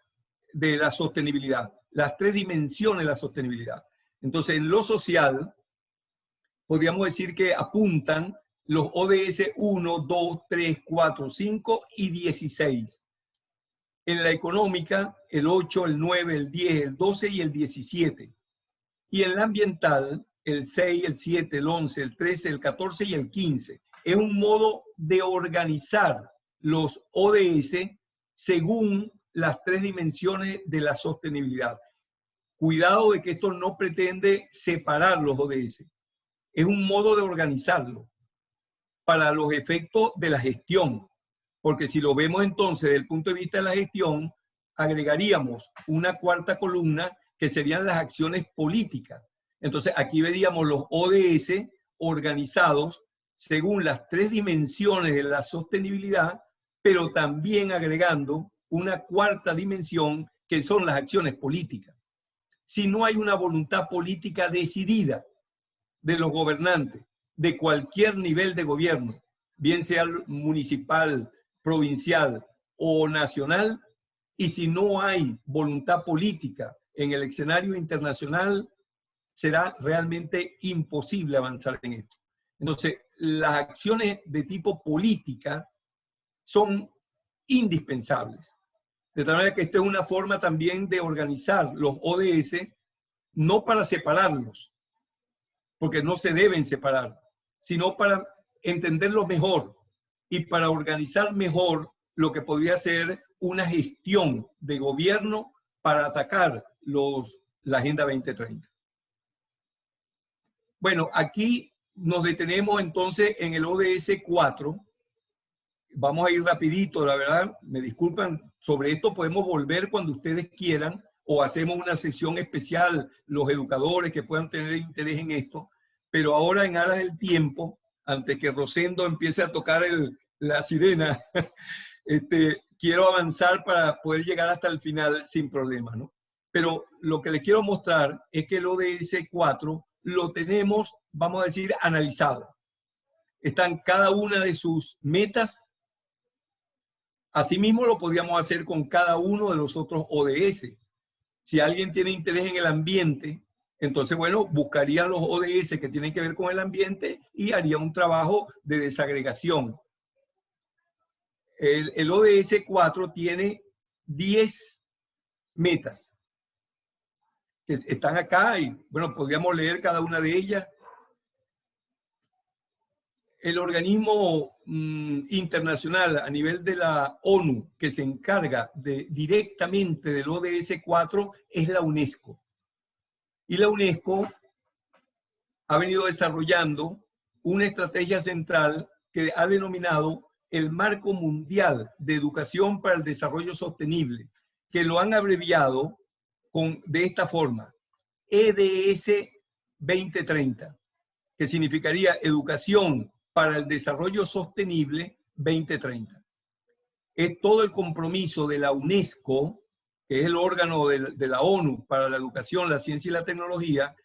S3: de la sostenibilidad, las 3 dimensiones de la sostenibilidad. Entonces, en lo social, podríamos decir que apuntan los ODS 1, 2, 3, 4, 5 y 16. En la económica, el 8, el 9, el 10, el 12 y el 17. Y en la ambiental, el 6, el 7, el 11, el 13, el 14 y el 15. Es un modo de organizar los ODS según las 3 dimensiones de la sostenibilidad. Cuidado de que esto no pretende separar los ODS. Es un modo de organizarlo para los efectos de la gestión. Porque si lo vemos entonces desde el punto de vista de la gestión, agregaríamos una 4ª columna que serían las acciones políticas. Entonces aquí veríamos los ODS organizados según las 3 dimensiones de la sostenibilidad, pero también agregando una 4ª dimensión que son las acciones políticas. Si no hay una voluntad política decidida de los gobernantes de cualquier nivel de gobierno, bien sea municipal, provincial o nacional, y si no hay voluntad política en el escenario internacional, será realmente imposible avanzar en esto. Entonces, las acciones de tipo política son indispensables. De tal manera que esto es una forma también de organizar los ODS, no para separarlos, porque no se deben separar, sino para entenderlos mejor y para organizar mejor lo que podría ser una gestión de gobierno para atacar la Agenda 2030. Bueno, aquí nos detenemos entonces en el ODS 4. Vamos a ir rapidito, la verdad, me disculpan, sobre esto podemos volver cuando ustedes quieran o hacemos una sesión especial, los educadores que puedan tener interés en esto, pero ahora en aras del tiempo, antes que Rosendo empiece a tocar la sirena, quiero avanzar para poder llegar hasta el final sin problema, ¿no? Pero lo que les quiero mostrar es que el ODS 4 lo tenemos, vamos a decir, analizado. Están cada una de sus metas. Asimismo lo podríamos hacer con cada uno de los otros ODS. Si alguien tiene interés en el ambiente, entonces, bueno, buscaría los ODS que tienen que ver con el ambiente y haría un trabajo de desagregación. El ODS 4 tiene 10 metas que están acá y, bueno, podríamos leer cada una de ellas. El organismo internacional a nivel de la ONU que se encarga directamente del ODS 4 es la UNESCO. Y la UNESCO ha venido desarrollando una estrategia central que ha denominado el Marco Mundial de Educación para el Desarrollo Sostenible, que lo han abreviado de esta forma, EDS 2030, que significaría Educación para el Desarrollo Sostenible 2030. Es todo el compromiso de la UNESCO, que es el órgano de la ONU para la educación, la ciencia y la tecnología,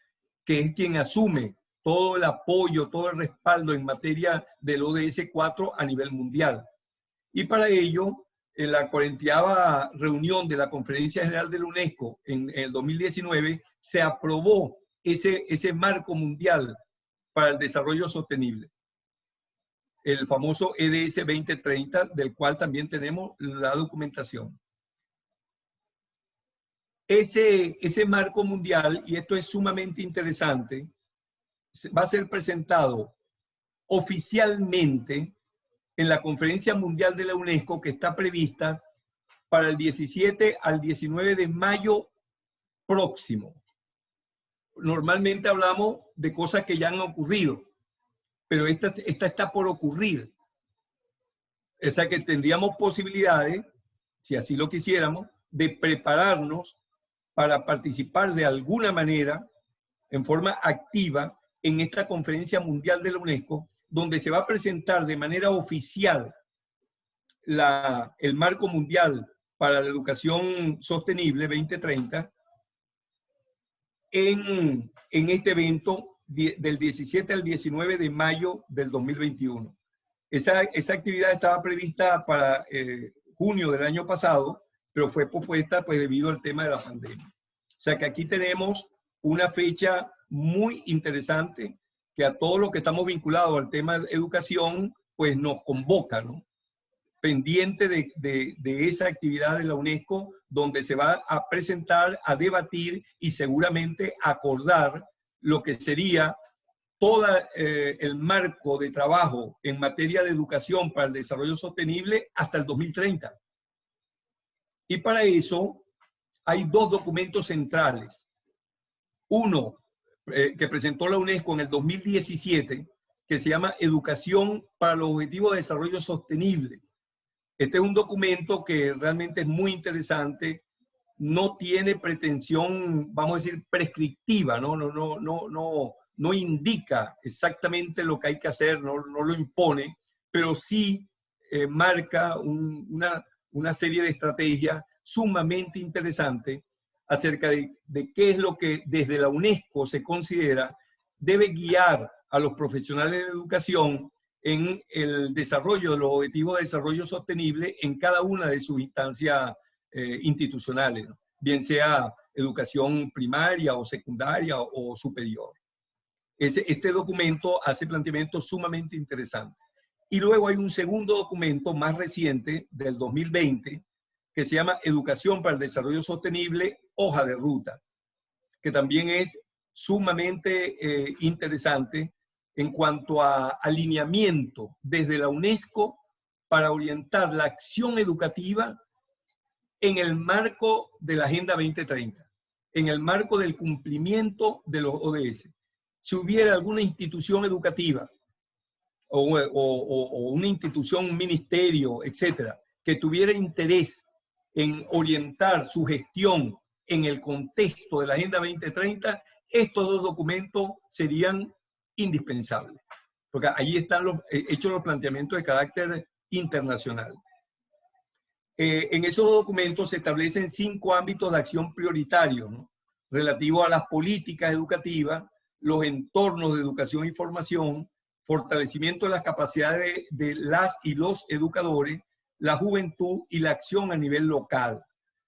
S3: que es quien asume todo el apoyo, todo el respaldo en materia del ODS 4 a nivel mundial. Y para ello, en la 40ª reunión de la Conferencia General de la UNESCO en el 2019, se aprobó ese marco mundial para el desarrollo sostenible, el famoso EDS 2030, del cual también tenemos la documentación. Ese marco mundial, y esto es sumamente interesante, va a ser presentado oficialmente en la Conferencia Mundial de la UNESCO, que está prevista para el 17 al 19 de mayo próximo. Normalmente hablamos de cosas que ya han ocurrido, pero esta está por ocurrir. O sea que tendríamos posibilidades, si así lo quisiéramos, de prepararnos para participar de alguna manera, en forma activa, en esta Conferencia Mundial de la UNESCO, donde se va a presentar de manera oficial el Marco Mundial para la Educación Sostenible 2030 en este evento del 17 al 19 de mayo del 2021. Esa actividad estaba prevista para junio del año pasado, pero fue pospuesta pues, debido al tema de la pandemia. O sea que aquí tenemos una fecha muy interesante que a todos los que estamos vinculados al tema de educación, pues nos convoca, ¿no? Pendiente de esa actividad de la UNESCO, donde se va a presentar, a debatir y seguramente acordar lo que sería todo el marco de trabajo en materia de educación para el desarrollo sostenible hasta el 2030. Y para eso hay dos documentos centrales. Uno, que presentó la UNESCO en el 2017, que se llama Educación para los Objetivos de Desarrollo Sostenible. Este es un documento que realmente es muy interesante, no tiene pretensión, vamos a decir, prescriptiva, no indica exactamente lo que hay que hacer, no lo impone, pero sí marca una serie de estrategias sumamente interesantes acerca de qué es lo que desde la UNESCO se considera debe guiar a los profesionales de educación en el desarrollo de los objetivos de desarrollo sostenible en cada una de sus instancias institucionales, ¿no? Bien sea educación primaria o secundaria o superior. Este documento hace planteamientos sumamente interesantes. Y luego hay un segundo documento más reciente del 2020 que se llama Educación para el Desarrollo Sostenible, hoja de ruta, que también es sumamente interesante en cuanto a alineamiento desde la UNESCO para orientar la acción educativa en el marco de la Agenda 2030, en el marco del cumplimiento de los ODS. Si hubiera alguna institución educativa o una institución, un ministerio, etcétera, que tuviera interés en orientar su gestión en el contexto de la Agenda 2030, estos dos documentos serían indispensables, porque allí están hechos los planteamientos de carácter internacional. En esos documentos se establecen 5 ámbitos de acción prioritarios, ¿no? Relativos a las políticas educativas, los entornos de educación y formación, fortalecimiento de las capacidades de las y los educadores, la juventud y la acción a nivel local.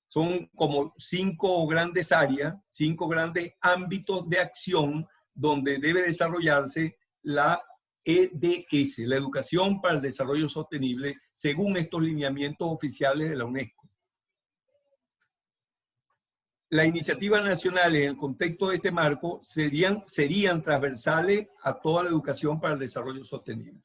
S3: Son como 5 grandes áreas, 5 grandes ámbitos de acción donde debe desarrollarse la EDS, la Educación para el Desarrollo Sostenible, según estos lineamientos oficiales de la UNESCO. las iniciativas nacionales en el contexto de este marco serían transversales a toda la educación para el desarrollo sostenible.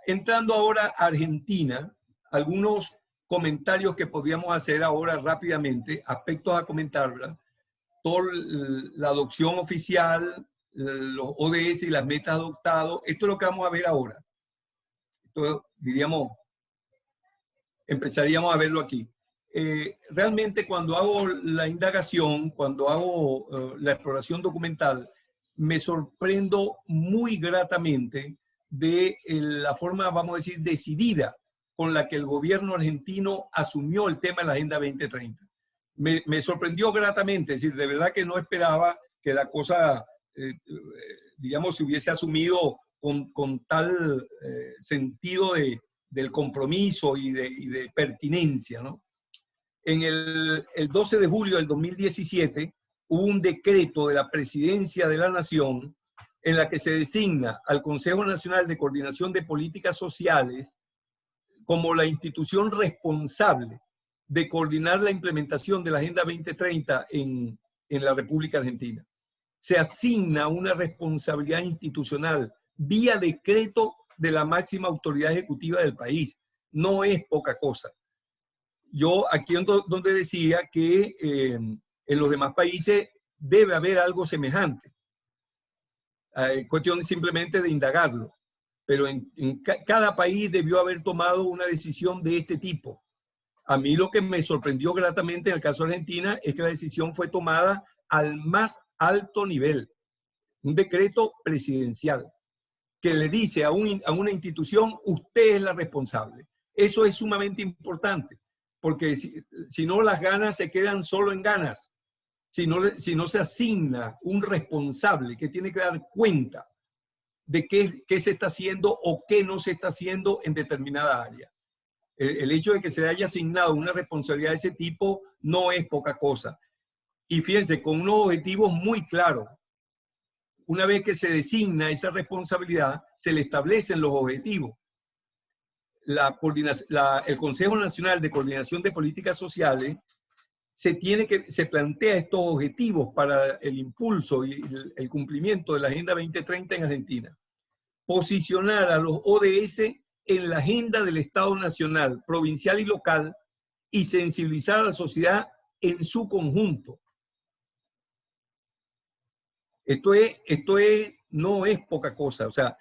S3: Entrando ahora a Argentina, algunos comentarios que podríamos hacer ahora rápidamente, aspectos a comentar, ¿verdad? Toda la adopción oficial, los ODS y las metas adoptadas, esto es lo que vamos a ver ahora. Esto, diríamos, empezaríamos a verlo aquí. Realmente cuando hago la indagación, cuando hago la exploración documental, me sorprendo muy gratamente de la forma, vamos a decir, decidida con la que el gobierno argentino asumió el tema de la Agenda 2030. Me sorprendió gratamente, es decir, de verdad que no esperaba que la cosa, digamos, se hubiese asumido con tal sentido del compromiso y de pertinencia, ¿no? En el 12 de julio del 2017 hubo un decreto de la Presidencia de la Nación en la que se designa al Consejo Nacional de Coordinación de Políticas Sociales como la institución responsable de coordinar la implementación de la Agenda 2030 en la República Argentina. Se asigna una responsabilidad institucional vía decreto de la máxima autoridad ejecutiva del país. No es poca cosa. Yo aquí donde decía que en los demás países debe haber algo semejante. Cuestión simplemente de indagarlo. Pero en cada país debió haber tomado una decisión de este tipo. A mí lo que me sorprendió gratamente en el caso de Argentina es que la decisión fue tomada al más alto nivel. Un decreto presidencial que le dice a una institución, usted es la responsable. Eso es sumamente importante, porque si no las ganas se quedan solo en ganas. Si no se asigna un responsable que tiene que dar cuenta de qué se está haciendo o qué no se está haciendo en determinada área. El hecho de que se haya asignado una responsabilidad de ese tipo no es poca cosa. Y fíjense, con unos objetivos muy claros. Una vez que se designa esa responsabilidad, se le establecen los objetivos. El Consejo Nacional de Coordinación de Políticas Sociales se plantea estos objetivos para el impulso y el cumplimiento de la Agenda 2030 en Argentina. Posicionar a los ODS en la agenda del Estado nacional, provincial y local y sensibilizar a la sociedad en su conjunto. Esto no es poca cosa. O sea,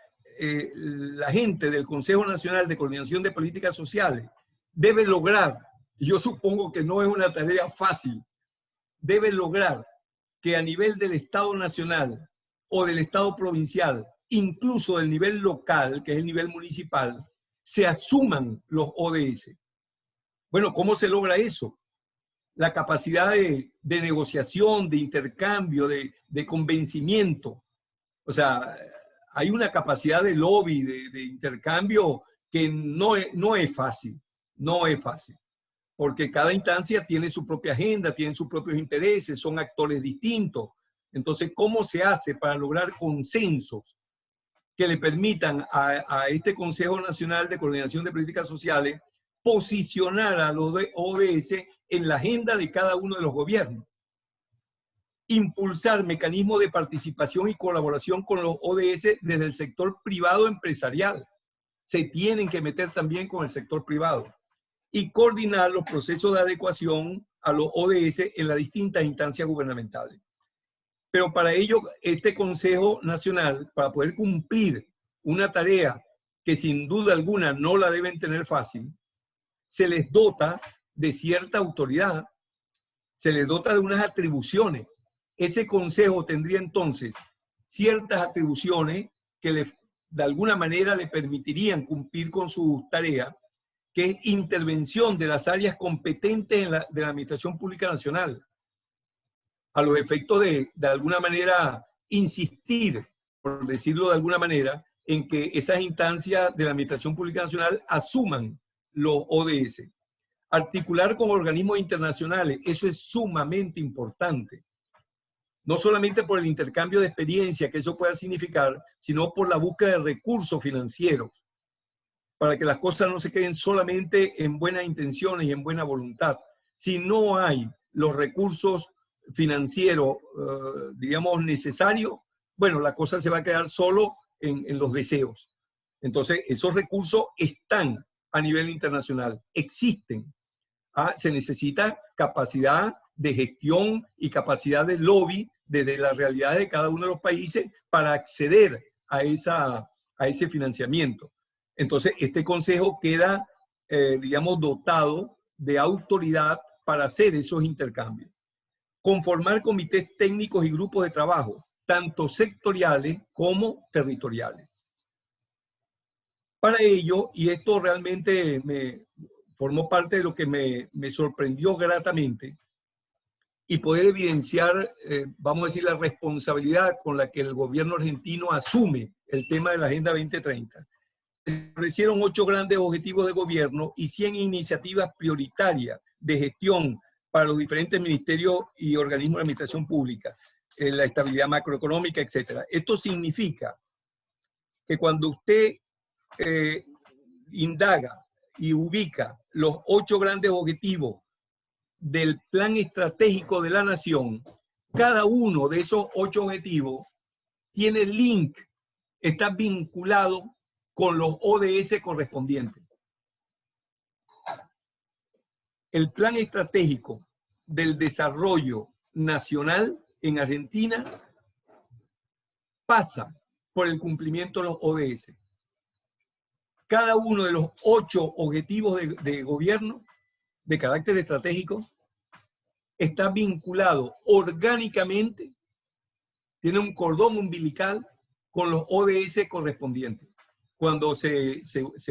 S3: la gente del Consejo Nacional de Coordinación de Políticas Sociales debe lograr, y yo supongo que no es una tarea fácil, debe lograr que a nivel del Estado nacional o del Estado provincial, incluso del nivel local, que es el nivel municipal, se asuman los ODS. Bueno, ¿cómo se logra eso? La capacidad de negociación, de intercambio, de convencimiento. O sea, hay una capacidad de lobby, de intercambio que no es fácil, no es fácil. Porque cada instancia tiene su propia agenda, tiene sus propios intereses, son actores distintos. Entonces, ¿cómo se hace para lograr consensos que le permitan a este Consejo Nacional de Coordinación de Políticas Sociales posicionar a los ODS en la agenda de cada uno de los gobiernos? Impulsar mecanismos de participación y colaboración con los ODS desde el sector privado empresarial. Se tienen que meter también con el sector privado. Y coordinar los procesos de adecuación a los ODS en las distintas instancias gubernamentales. Pero para ello, este Consejo Nacional, para poder cumplir una tarea que sin duda alguna no la deben tener fácil, se les dota de cierta autoridad, se les dota de unas atribuciones. Ese Consejo tendría entonces ciertas atribuciones que de alguna manera le permitirían cumplir con su tarea, que es intervención de las áreas competentes de la Administración Pública Nacional, a los efectos de alguna manera insistir, por decirlo de alguna manera, en que esas instancias de la Administración Pública Nacional asuman los ODS. Articular con organismos internacionales, eso es sumamente importante. No solamente por el intercambio de experiencia que eso pueda significar, sino por la búsqueda de recursos financieros, para que las cosas no se queden solamente en buenas intenciones y en buena voluntad. Si no hay los recursos financieros, digamos, necesarios, bueno, la cosa se va a quedar solo en los deseos. Entonces, esos recursos están a nivel internacional, existen. Se necesita capacidad de gestión y capacidad de lobby desde la realidad de cada uno de los países para acceder a ese financiamiento. Entonces, este consejo queda, digamos, dotado de autoridad para hacer esos intercambios. Conformar comités técnicos y grupos de trabajo, tanto sectoriales como territoriales. Para ello, y esto realmente formó parte de lo que me sorprendió gratamente, y poder evidenciar, vamos a decir, la responsabilidad con la que el gobierno argentino asume el tema de la Agenda 2030. Se establecieron 8 grandes objetivos de gobierno y 100 iniciativas prioritarias de gestión para los diferentes ministerios y organismos de administración pública, la estabilidad macroeconómica, etc. Esto significa que cuando usted indaga y ubica los 8 grandes objetivos del plan estratégico de la nación, cada uno de esos 8 objetivos tiene link, está vinculado con los ODS correspondientes. El plan estratégico del desarrollo nacional en Argentina pasa por el cumplimiento de los ODS. Cada uno de los 8 objetivos de gobierno de carácter estratégico está vinculado orgánicamente, tiene un cordón umbilical con los ODS correspondientes. Cuando se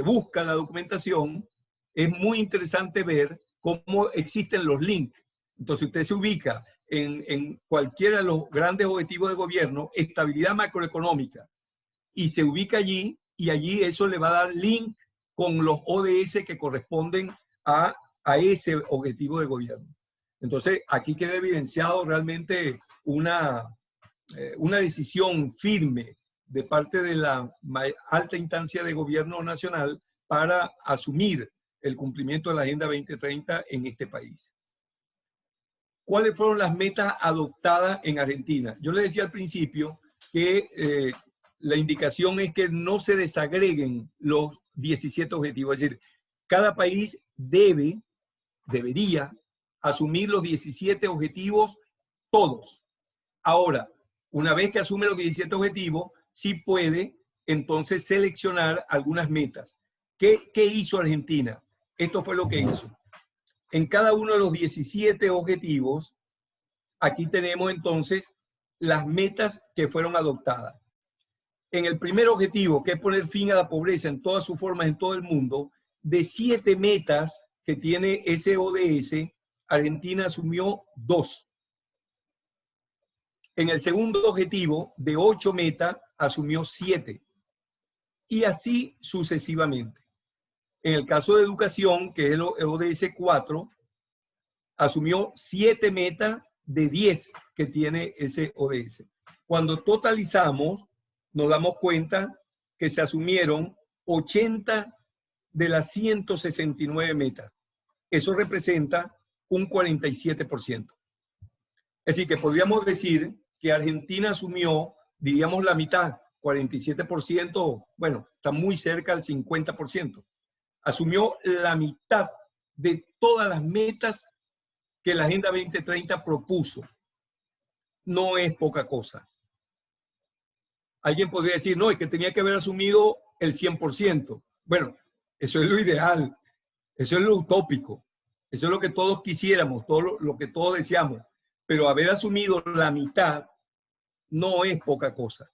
S3: busca la documentación, es muy interesante ver cómo existen los links. Entonces usted se ubica en cualquiera de los grandes objetivos de gobierno, estabilidad macroeconómica, y se ubica allí, y allí eso le va a dar link con los ODS que corresponden a ese objetivo de gobierno. Entonces, aquí queda evidenciado realmente una decisión firme de parte de la alta instancia de gobierno nacional para asumir el cumplimiento de la Agenda 2030 en este país. ¿Cuáles fueron las metas adoptadas en Argentina? Yo le decía al principio que la indicación es que no se desagreguen los 17 objetivos. Es decir, cada país debería asumir los 17 objetivos todos. Ahora, una vez que asume los 17 objetivos, sí puede entonces seleccionar algunas metas. ¿Qué hizo Argentina? Esto fue lo que hizo. En cada uno de los 17 objetivos, aquí tenemos entonces las metas que fueron adoptadas. En el primer objetivo, que es poner fin a la pobreza en todas sus formas en todo el mundo, de 7 metas que tiene ese ODS, Argentina asumió 2. En el segundo objetivo, de 8 metas, asumió 7. Y así sucesivamente. En el caso de educación, que es el ODS 4, asumió 7 metas de 10 que tiene ese ODS. Cuando totalizamos, nos damos cuenta que se asumieron 80 de las 169 metas. Eso representa un 47%. Es decir, que podríamos decir que Argentina asumió, diríamos, la mitad, 47%, bueno, está muy cerca del 50%. Asumió la mitad de todas las metas que la Agenda 2030 propuso. No es poca cosa. Alguien podría decir, no, es que tenía que haber asumido el 100%. Bueno, eso es lo ideal, eso es lo utópico, eso es lo que todos quisiéramos, todo lo que todos deseamos. Pero haber asumido la mitad no es poca cosa.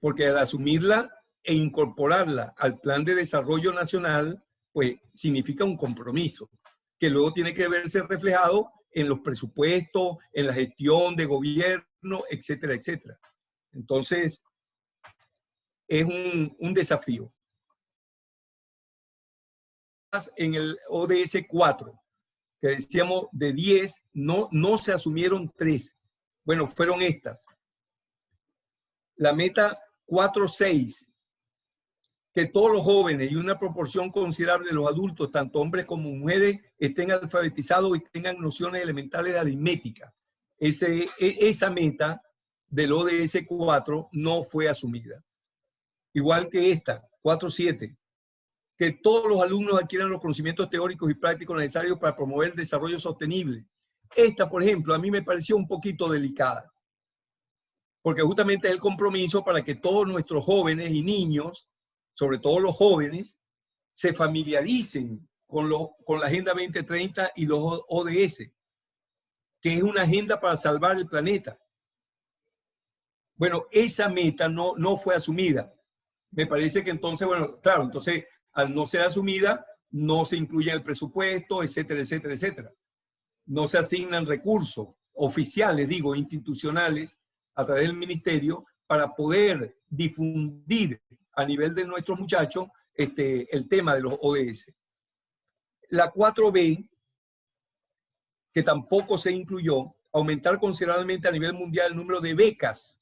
S3: Porque al asumirla e incorporarla al Plan de Desarrollo Nacional, pues significa un compromiso que luego tiene que verse reflejado en los presupuestos, en la gestión de gobierno, etcétera, etcétera. Entonces, es un desafío. En el ODS 4, que decíamos de 10, no se asumieron 3. Bueno, fueron estas. La meta 4.6 que todos los jóvenes y una proporción considerable de los adultos, tanto hombres como mujeres, estén alfabetizados y tengan nociones elementales de aritmética. Esa meta del ODS 4 no fue asumida. Igual que esta, 4.7, que todos los alumnos adquieran los conocimientos teóricos y prácticos necesarios para promover el desarrollo sostenible. Esta, por ejemplo, a mí me pareció un poquito delicada, porque justamente es el compromiso para que todos nuestros jóvenes y niños, sobre todo los jóvenes, se familiaricen con la Agenda 2030 y los ODS, que es una agenda para salvar el planeta. Bueno, esa meta no fue asumida. Me parece que entonces, bueno, claro, entonces al no ser asumida, no se incluye en el presupuesto, etcétera, etcétera, etcétera. No se asignan recursos oficiales, digo, institucionales, a través del ministerio, para poder difundir a nivel de nuestros muchachos el tema de los ODS. La 4B, que tampoco se incluyó, aumentar considerablemente a nivel mundial el número de becas,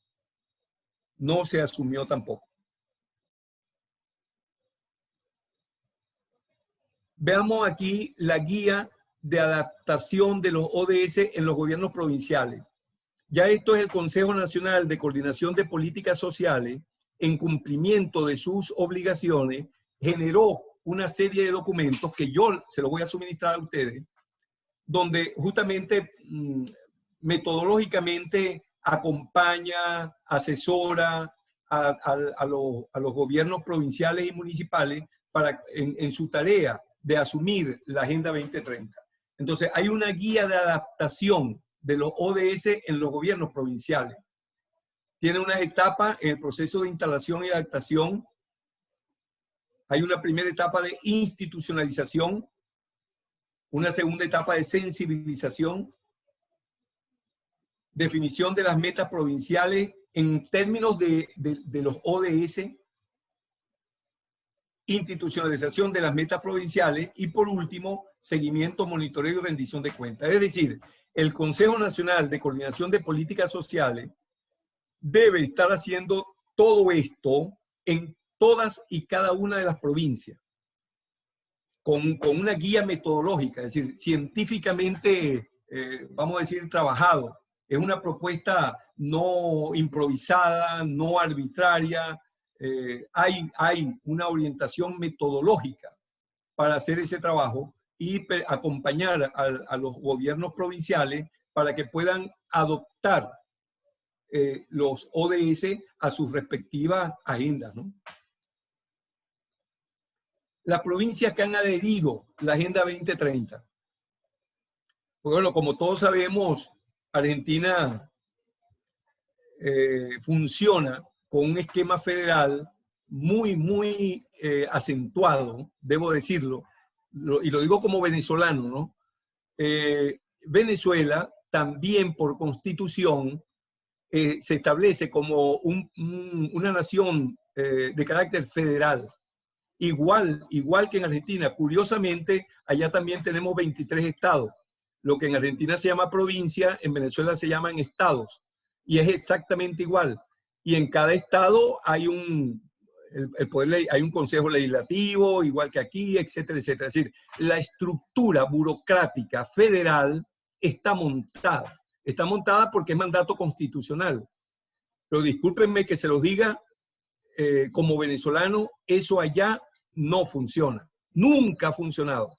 S3: no se asumió tampoco. Veamos aquí la guía de adaptación de los ODS en los gobiernos provinciales. Ya esto es el Consejo Nacional de Coordinación de Políticas Sociales, en cumplimiento de sus obligaciones, generó una serie de documentos que yo se los voy a suministrar a ustedes, donde justamente metodológicamente acompaña, asesora a los gobiernos provinciales y municipales en su tarea de asumir la Agenda 2030. Entonces, hay una guía de adaptación de los ODS en los gobiernos provinciales. Tiene unas etapas en el proceso de instalación y adaptación. Hay una primera etapa de institucionalización, una segunda etapa de sensibilización, definición de las metas provinciales en términos de los ODS, institucionalización de las metas provinciales y, por último, seguimiento, monitoreo y rendición de cuentas. Es decir, el Consejo Nacional de Coordinación de Políticas Sociales debe estar haciendo todo esto en todas y cada una de las provincias, con una guía metodológica, es decir, científicamente, vamos a decir, trabajado. Es una propuesta no improvisada, no arbitraria. Hay una orientación metodológica para hacer ese trabajo y acompañar a los gobiernos provinciales para que puedan adoptar los ODS a sus respectivas agendas, ¿no? Las provincias que han adherido a la Agenda 2030. Pues bueno, como todos sabemos, Argentina funciona con un esquema federal muy acentuado, debo decirlo, y lo digo como venezolano, ¿no? Venezuela también por constitución se establece como una nación de carácter federal, igual que en Argentina. Curiosamente, allá también tenemos 23 estados. Lo que en Argentina se llama provincia, en Venezuela se llaman estados. Y es exactamente igual. Y en cada estado hay hay un consejo legislativo, igual que aquí, etcétera, etcétera. Es decir, la estructura burocrática federal está montada. Está montada porque es mandato constitucional. Pero discúlpenme que se los diga, como venezolano, eso allá no funciona. Nunca ha funcionado.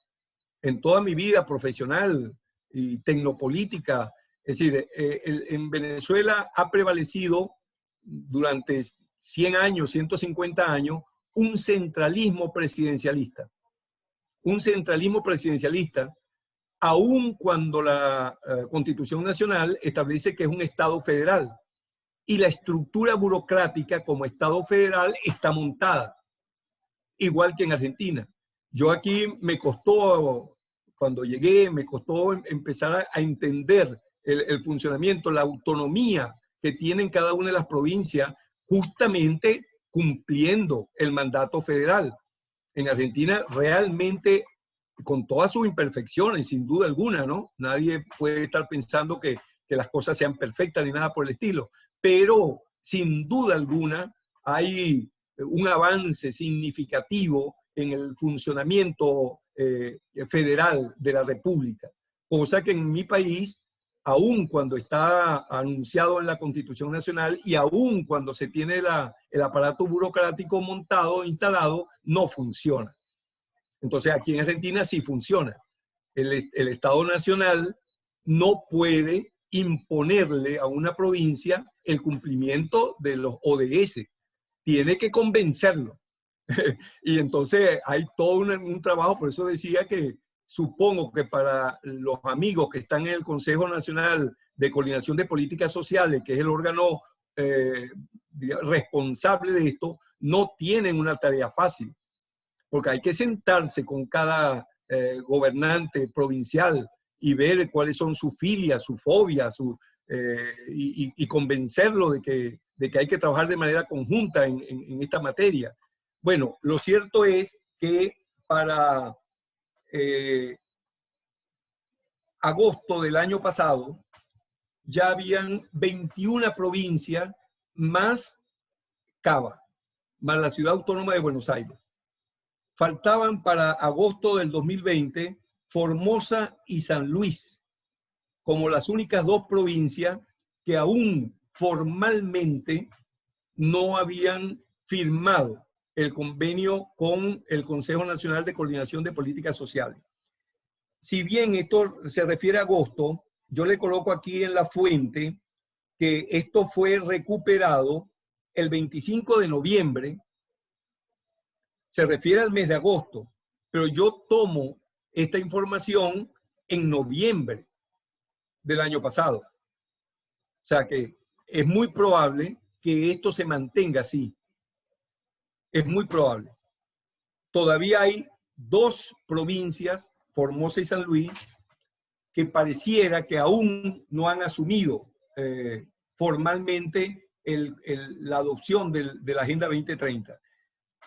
S3: En toda mi vida profesional y tecnopolítica, es decir, en Venezuela ha prevalecido durante 100 años, 150 años, un centralismo presidencialista. Un centralismo presidencialista, aun cuando la Constitución Nacional establece que es un Estado federal. Y la estructura burocrática como Estado federal está montada, igual que en Argentina. Yo aquí me costó, cuando llegué, me costó empezar a entender el funcionamiento, la autonomía que tienen cada una de las provincias, justamente cumpliendo el mandato federal. En Argentina realmente, con todas sus imperfecciones, sin duda alguna, ¿no? Nadie puede estar pensando que las cosas sean perfectas ni nada por el estilo, pero sin duda alguna hay un avance significativo en el funcionamiento federal de la República, cosa que en mi país, aun cuando está anunciado en la Constitución Nacional y aun cuando se tiene el aparato burocrático montado, instalado, no funciona. Entonces aquí en Argentina sí funciona. El Estado Nacional no puede imponerle a una provincia el cumplimiento de los ODS. Tiene que convencerlo. Y entonces hay todo un trabajo, por eso decía que supongo que para los amigos que están en el Consejo Nacional de Coordinación de Políticas Sociales, que es el órgano responsable de esto, no tienen una tarea fácil, porque hay que sentarse con cada gobernante provincial y ver cuáles son sus filias, sus fobias, y convencerlo de que hay que trabajar de manera conjunta en esta materia. Bueno, lo cierto es que para agosto del año pasado ya habían 21 provincias más Cava, más la Ciudad Autónoma de Buenos Aires. Faltaban para agosto del 2020 Formosa y San Luis como las únicas dos provincias que aún formalmente no habían firmado el convenio con el Consejo Nacional de Coordinación de Políticas Sociales. Si bien esto se refiere a agosto, yo le coloco aquí en la fuente que esto fue recuperado el 25 de noviembre, se refiere al mes de agosto, pero yo tomo esta información en noviembre del año pasado. O sea que es muy probable que esto se mantenga así. Es muy probable. Todavía hay dos provincias, Formosa y San Luis, que pareciera que aún no han asumido formalmente la adopción de la Agenda 2030.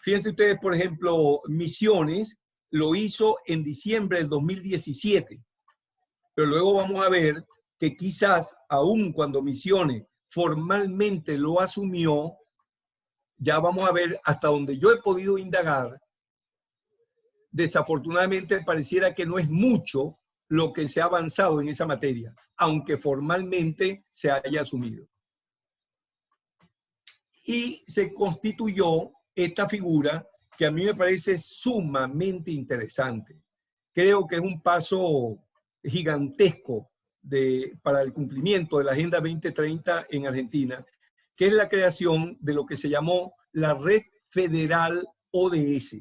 S3: Fíjense ustedes, por ejemplo, Misiones lo hizo en diciembre del 2017, pero luego vamos a ver que quizás aún cuando Misiones formalmente lo asumió, ya vamos a ver hasta donde yo he podido indagar, desafortunadamente pareciera que no es mucho lo que se ha avanzado en esa materia, aunque formalmente se haya asumido. Y se constituyó esta figura que a mí me parece sumamente interesante. Creo que es un paso gigantesco para el cumplimiento de la Agenda 2030 en Argentina, que es la creación de lo que se llamó la Red Federal ODS.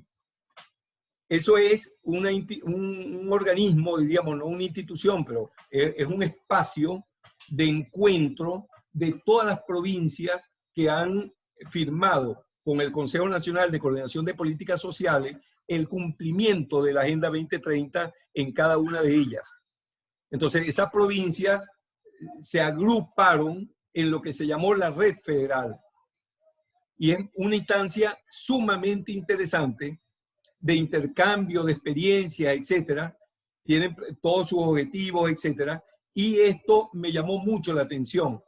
S3: Eso es un organismo, diríamos, no una institución, pero es un espacio de encuentro de todas las provincias que han firmado con el Consejo Nacional de Coordinación de Políticas Sociales el cumplimiento de la Agenda 2030 en cada una de ellas. Entonces, esas provincias se agruparon en lo que se llamó la Red Federal. Y es una instancia sumamente interesante de intercambio de experiencias, etcétera. Tienen todos sus objetivos, etcétera. Y esto me llamó mucho la atención.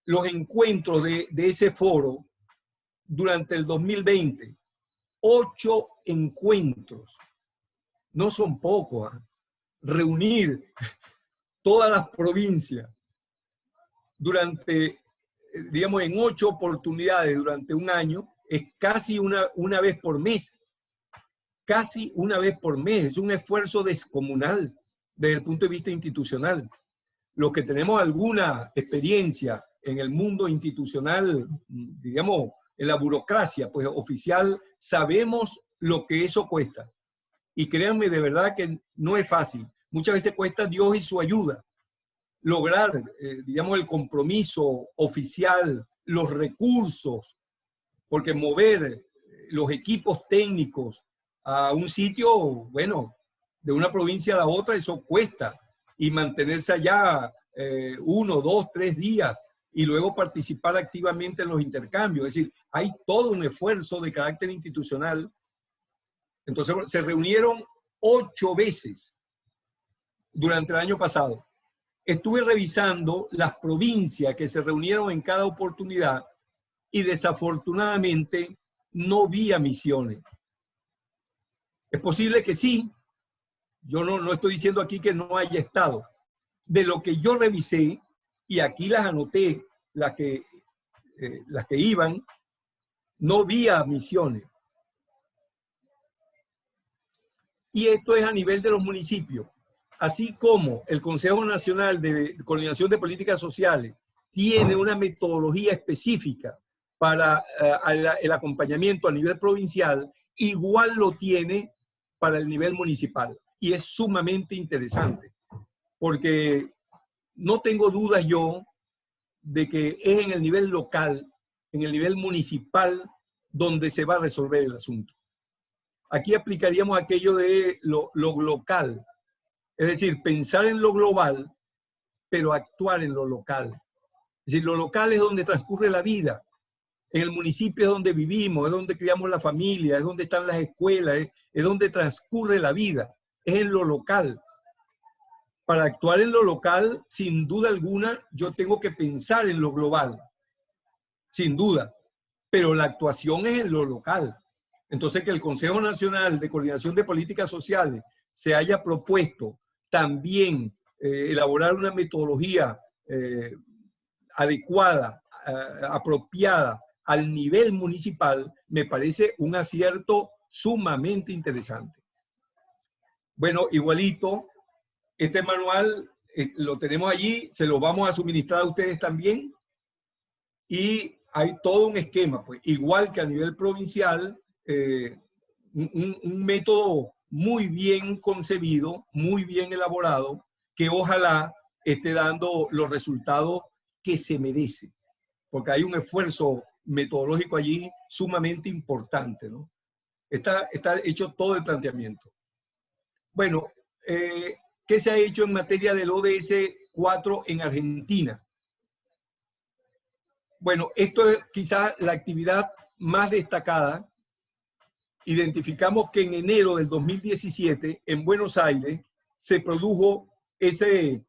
S3: Los encuentros de ese foro durante el 2020, 8 encuentros. No son pocos, ¿eh? Reunir todas las provincias durante, digamos, en 8 oportunidades durante un año, es casi una vez por mes. Casi una vez por mes. Es un esfuerzo descomunal desde el punto de vista institucional. Los que tenemos alguna experiencia en el mundo institucional, digamos, en la burocracia pues, oficial, sabemos lo que eso cuesta. Y créanme, de verdad que no es fácil. Muchas veces cuesta Dios y su ayuda. Lograr, digamos, el compromiso oficial, los recursos, porque mover los equipos técnicos a un sitio, bueno, de una provincia a la otra, eso cuesta. Y mantenerse allá 1, 2, 3 días y luego participar activamente en los intercambios. Es decir, hay todo un esfuerzo de carácter institucional. Entonces, se reunieron 8 veces durante el año pasado. Estuve revisando las provincias que se reunieron en cada oportunidad y desafortunadamente no vi a Misiones. Es posible que sí, yo no estoy diciendo aquí que no haya estado. De lo que yo revisé, y aquí las anoté, las que iban, no vi a Misiones. Y esto es a nivel de los municipios. Así como el Consejo Nacional de Coordinación de Políticas Sociales tiene una metodología específica para el acompañamiento a nivel provincial, igual lo tiene para el nivel municipal. Y es sumamente interesante, porque no tengo dudas yo de que es en el nivel local, en el nivel municipal, donde se va a resolver el asunto. Aquí aplicaríamos aquello de lo local, es decir, pensar en lo global, pero actuar en lo local. Es decir, lo local es donde transcurre la vida. En el municipio es donde vivimos, es donde criamos la familia, es donde están las escuelas, es donde transcurre la vida. Es en lo local. Para actuar en lo local, sin duda alguna, yo tengo que pensar en lo global. Sin duda. Pero la actuación es en lo local. Entonces, que el Consejo Nacional de Coordinación de Políticas Sociales se haya propuesto también elaborar una metodología adecuada, apropiada al nivel municipal, me parece un acierto sumamente interesante. Bueno, igualito, este manual lo tenemos allí, se lo vamos a suministrar a ustedes también, y hay todo un esquema, pues, igual que a nivel provincial, un método muy bien concebido, muy bien elaborado, que ojalá esté dando los resultados que se merece, porque hay un esfuerzo metodológico allí sumamente importante, ¿no? Está hecho todo el planteamiento. Bueno, ¿qué se ha hecho en materia del ODS 4 en Argentina? Bueno, esto es quizás la actividad más destacada. Identificamos que en enero del 2017, en Buenos Aires, se produjo ese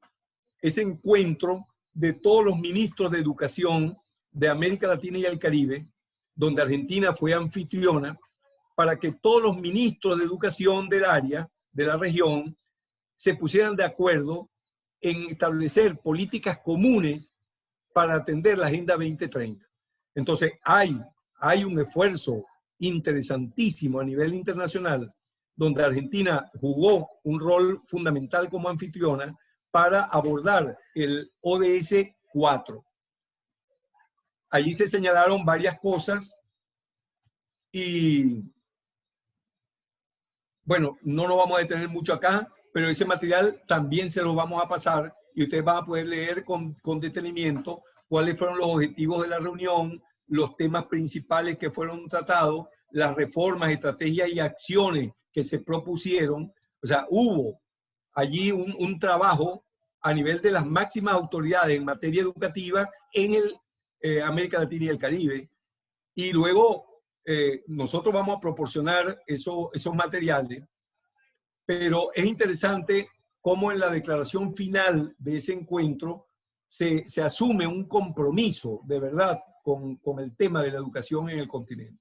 S3: encuentro de todos los ministros de educación de América Latina y el Caribe, donde Argentina fue anfitriona, para que todos los ministros de educación del área, de la región, se pusieran de acuerdo en establecer políticas comunes para atender la Agenda 2030. Entonces, hay un esfuerzo interesantísimo a nivel internacional, donde Argentina jugó un rol fundamental como anfitriona para abordar el ODS 4. Allí se señalaron varias cosas y, bueno, no nos vamos a detener mucho acá, pero ese material también se lo vamos a pasar y ustedes van a poder leer con detenimiento cuáles fueron los objetivos de la reunión, los temas principales que fueron tratados, las reformas, estrategias y acciones que se propusieron. O sea, hubo allí un trabajo a nivel de las máximas autoridades en materia educativa en América Latina y el Caribe. Y luego nosotros vamos a proporcionar esos materiales, pero es interesante cómo en la declaración final de ese encuentro se asume un compromiso de verdad con el tema de la educación en el continente.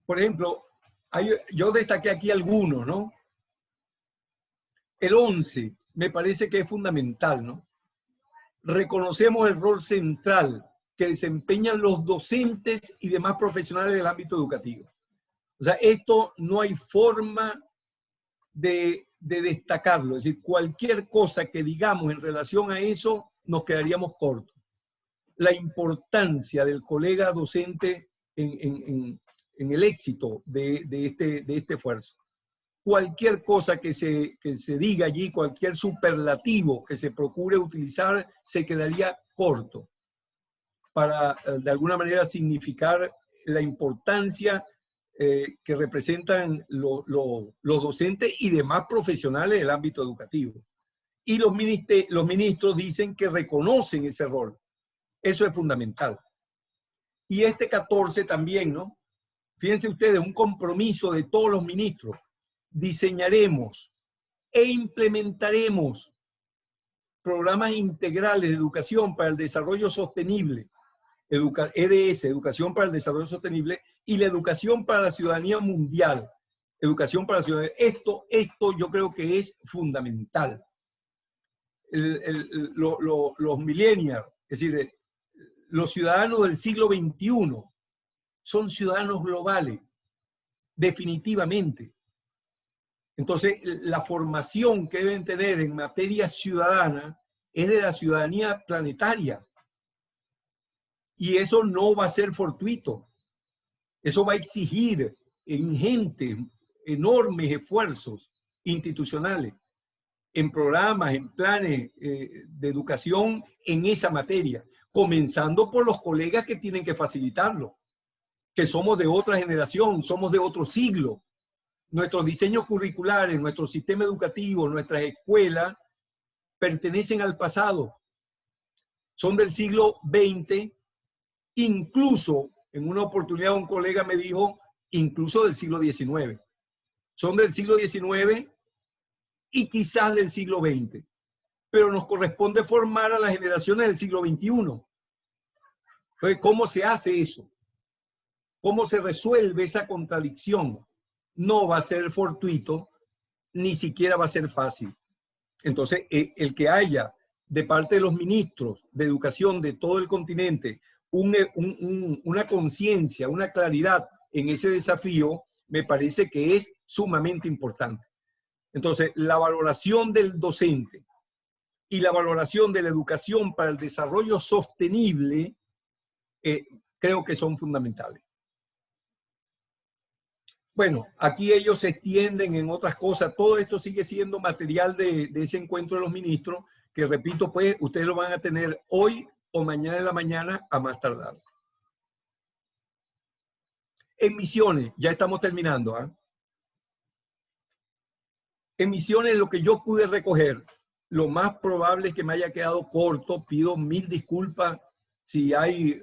S3: Por ejemplo, yo destaqué aquí algunos, ¿no? El 11 me parece que es fundamental, ¿no? Reconocemos el rol central que desempeñan los docentes y demás profesionales del ámbito educativo. O sea, esto no hay forma de destacarlo. Es decir, cualquier cosa que digamos en relación a eso, nos quedaríamos cortos. La importancia del colega docente en el éxito de este esfuerzo. Cualquier cosa que se diga allí, cualquier superlativo que se procure utilizar, se quedaría corto para, de alguna manera, significar la importancia que representan los docentes y demás profesionales del ámbito educativo. Y los ministros dicen que reconocen ese rol. Eso es fundamental. Y este 14 también, ¿no? Fíjense ustedes, un compromiso de todos los ministros. Diseñaremos e implementaremos programas integrales de educación para el desarrollo sostenible, EDS, Educación para el Desarrollo Sostenible, y la educación para la ciudadanía mundial, educación para la ciudadanía. Esto yo creo que es fundamental. Los millennials, es decir, los ciudadanos del siglo XXI, son ciudadanos globales, definitivamente. Entonces, la formación que deben tener en materia ciudadana es de la ciudadanía planetaria. Y eso no va a ser fortuito. Eso va a exigir ingentes, enormes esfuerzos institucionales en programas, en planes de educación en esa materia, comenzando por los colegas que tienen que facilitarlo, que somos de otra generación, somos de otro siglo. Nuestros diseños curriculares, nuestro sistema educativo, nuestras escuelas pertenecen al pasado. Son del siglo XX, incluso, en una oportunidad un colega me dijo, incluso del siglo XIX. Son del siglo XIX y quizás del siglo XX. Pero nos corresponde formar a las generaciones del siglo XXI. Entonces, ¿cómo se hace eso? ¿Cómo se resuelve esa contradicción? No va a ser fortuito, ni siquiera va a ser fácil. Entonces, el que haya de parte de los ministros de educación de todo el continente una conciencia, una claridad en ese desafío, me parece que es sumamente importante. Entonces, la valoración del docente y la valoración de la educación para el desarrollo sostenible, creo que son fundamentales. Bueno, aquí ellos se extienden en otras cosas. Todo esto sigue siendo material de ese encuentro de los ministros, que repito, pues ustedes lo van a tener hoy o mañana en la mañana a más tardar. En Misiones, ya estamos terminando. En Misiones, lo que yo pude recoger, lo más probable es que me haya quedado corto. Pido 1000 disculpas si hay